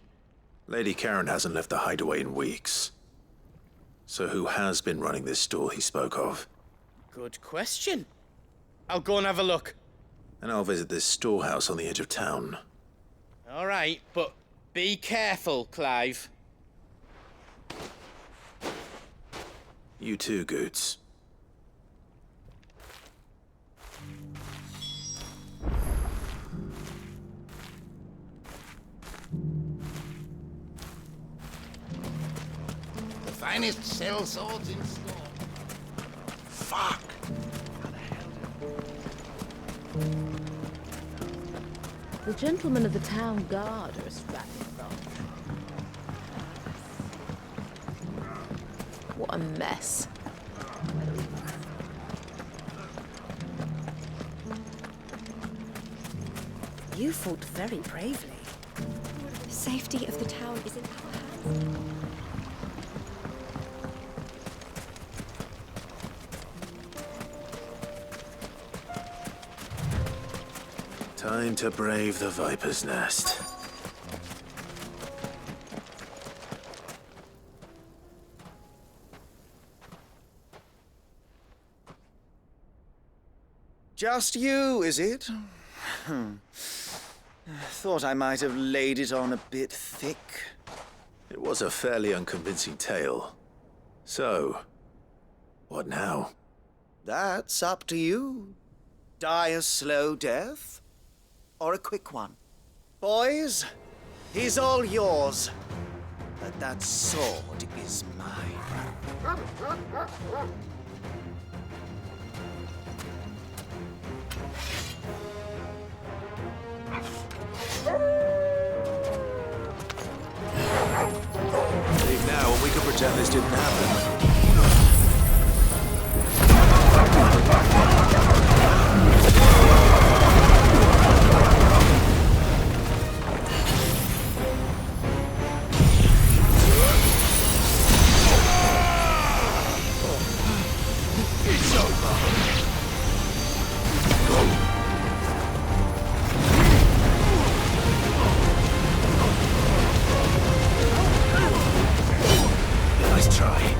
Lady Karen hasn't left the hideaway in weeks. So who has been running this store he spoke of? Good question. I'll go and have a look. And I'll visit this storehouse on the edge of town. All right, but be careful, Clive. You too, Goots. The finest cell swords in store. Fuck! The gentlemen of the town guard are strapping from. What a mess. You fought very bravely. The safety of the town is in our hands. Time to brave the Viper's Nest. Just you, is it? Thought I might have laid it on a bit thick. It was a fairly unconvincing tale. So, what now? That's up to you. Die a slow death, or a quick one. Boys, he's all yours. But that sword is mine. Leave now and we can pretend this didn't happen. Nice try.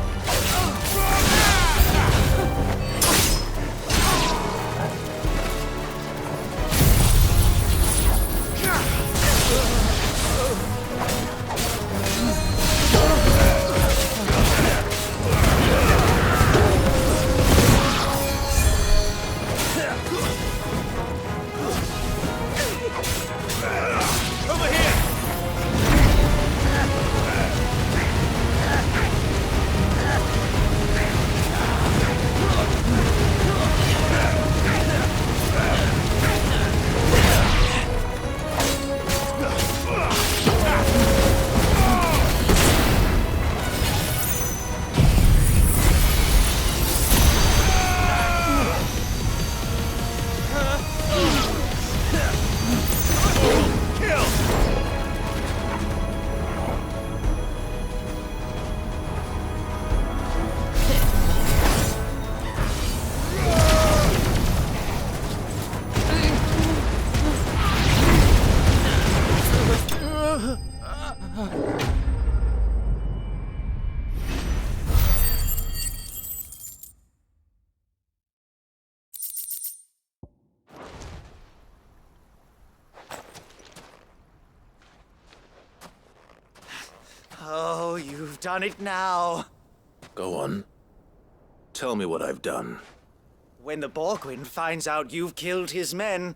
Oh, you've done it now. Go on. Tell me what I've done. When the Borgwyn finds out you've killed his men,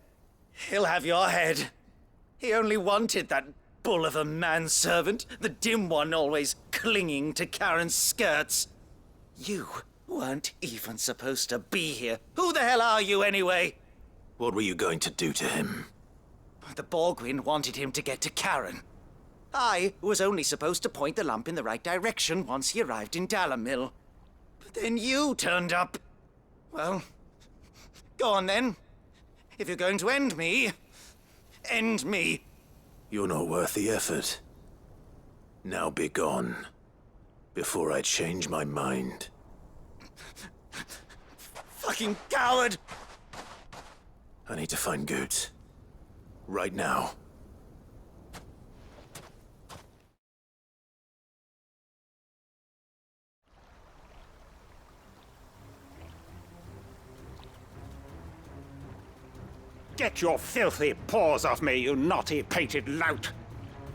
he'll have your head. He only wanted that bull of a manservant, the dim one always clinging to Karen's skirts. You weren't even supposed to be here. Who the hell are you anyway? What were you going to do to him? The Borgwyn wanted him to get to Karen. I was only supposed to point the lamp in the right direction once he arrived in Dalamil. But then you turned up. Well, go on then. If you're going to end me, end me. You're not worth the effort. Now be gone, before I change my mind. Fucking coward! I need to find Goots. Right now. Get your filthy paws off me, you naughty-pated lout!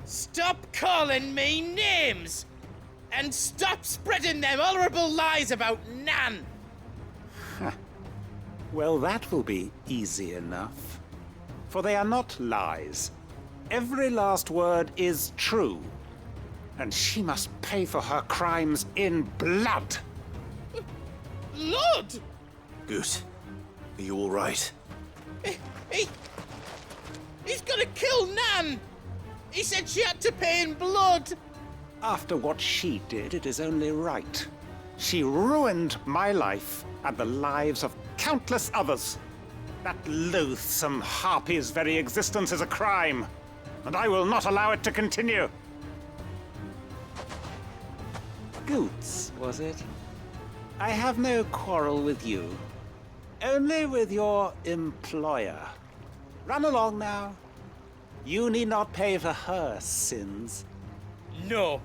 Stop calling me names! And stop spreading them horrible lies about Nan! Well, that will be easy enough. For they are not lies. Every last word is true. And she must pay for her crimes in blood. Blood? Goose, are you all right? He's gonna kill Nan! He said she had to pay in blood! After what she did, it is only right. She ruined my life and the lives of countless others. That loathsome harpy's very existence is a crime, and I will not allow it to continue. Goots, was it? I have no quarrel with you. Only with your employer. Run along now. You need not pay for her sins. No.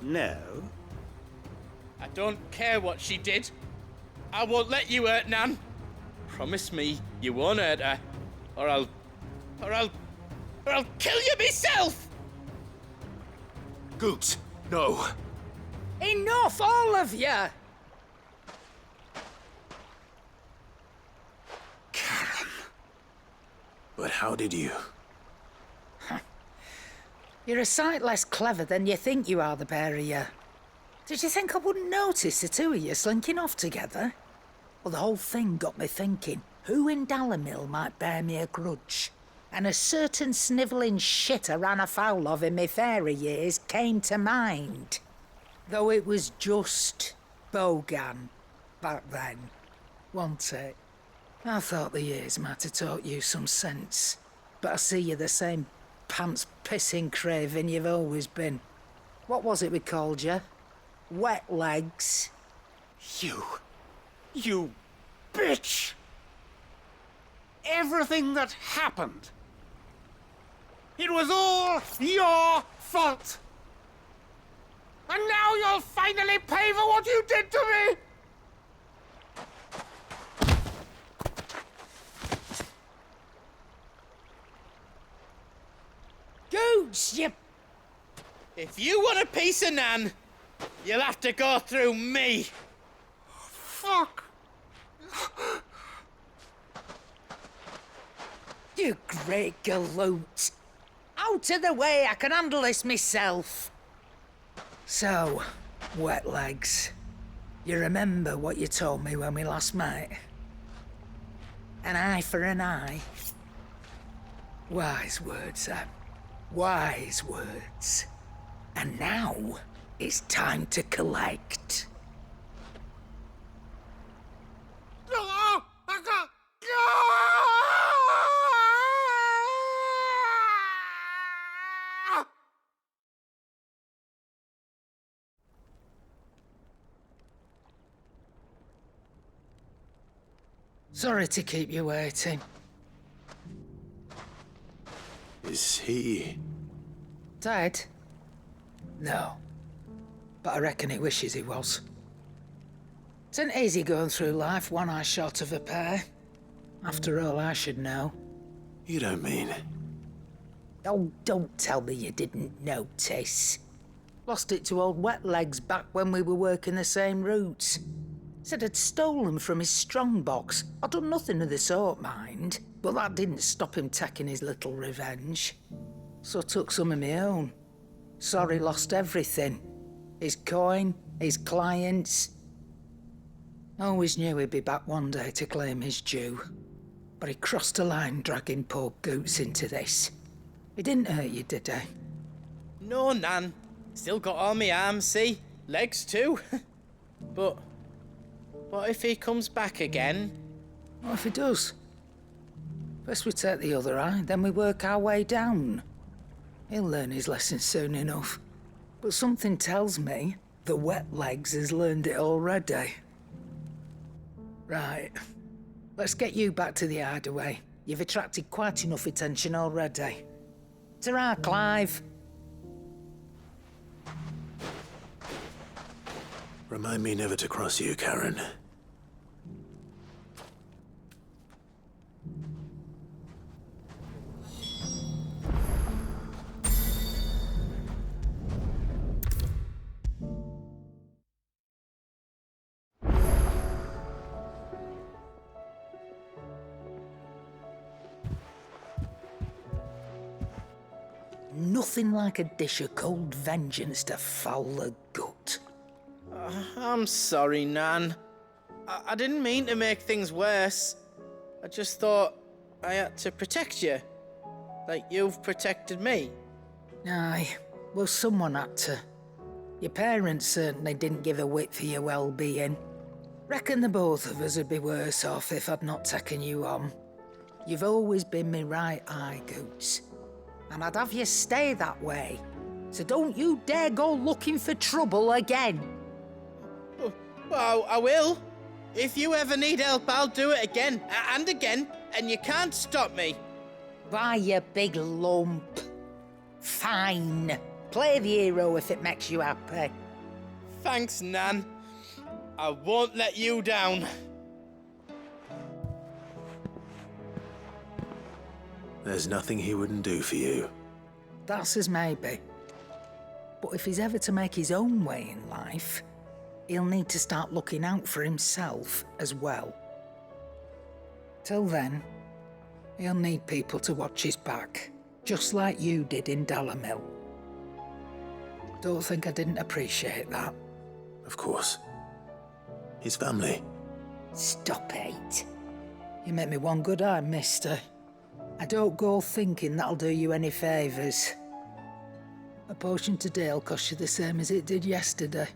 No? I don't care what she did. I won't let you hurt Nan. Promise me you won't hurt her, or I'll kill you myself! Goots, no. Enough, all of you! But how did you? You're a sight less clever than you think you are, the pair of you. Did you think I wouldn't notice the two of you slinking off together? Well, the whole thing got me thinking, who in Dalimil might bear me a grudge? And a certain snivelling shit I ran afoul of in my fairy years came to mind. Though it was just Bogan back then, wasn't it? I thought the years might have taught you some sense, but I see you're the same pants-pissing craven you've always been. What was it we called you? Wet legs? You bitch! Everything that happened, it was all your fault! And now you'll finally pay for what you did to me! Goots, you... If you want a piece of Nan, you'll have to go through me. Fuck! You great galoot! Out of the way, I can handle this myself. So, wet legs, you remember what you told me when we last met? An eye for an eye. Wise words, Sam. Wise words. And now, it's time to collect. Sorry to keep you waiting. Is he... Dead? No. But I reckon he wishes he was. It isn't easy going through life one eye short of a pair. After all, I should know. You don't mean... Oh, don't tell me you didn't notice. Lost it to old Wet Legs back when we were working the same routes. Said I'd stolen from his strongbox. I'd done nothing of the sort, mind. But that didn't stop him taking his little revenge. So I took some of my own. Sorry, lost everything. His coin, his clients. Always knew he'd be back one day to claim his due. But he crossed a line dragging poor Goots into this. He didn't hurt you, did he? No, Nan. Still got all my arms, see? Legs too. But what if he comes back again? What if he does? First we take the other eye, then we work our way down. He'll learn his lesson soon enough. But something tells me the Wet Legs has learned it already. Right. Let's get you back to the hideaway. You've attracted quite enough attention already. Ta-ra, Clive. Remind me never to cross you, Karen. Nothing like a dish of cold vengeance to foul the gut. I'm sorry, Nan. I didn't mean to make things worse. I just thought I had to protect you. Like you've protected me. Aye, well, someone had to. Your parents certainly didn't give a whit for your well-being. Reckon the both of us would be worse off if I'd not taken you on. You've always been me right eye, Goots. And I'd have you stay that way. So don't you dare go looking for trouble again. Well, I will. If you ever need help, I'll do it again and again, and you can't stop me. Why, you big lump. Fine. Play the hero if it makes you happy. Thanks, Nan. I won't let you down. There's nothing he wouldn't do for you. That's as maybe. But if he's ever to make his own way in life, he'll need to start looking out for himself as well. Till then, he'll need people to watch his back, just like you did in Dalamil. Don't think I didn't appreciate that. Of course. His family. Stop it. You make me one good eye, mister. I don't go thinking that'll do you any favours. A potion today'll cost you the same as it did yesterday.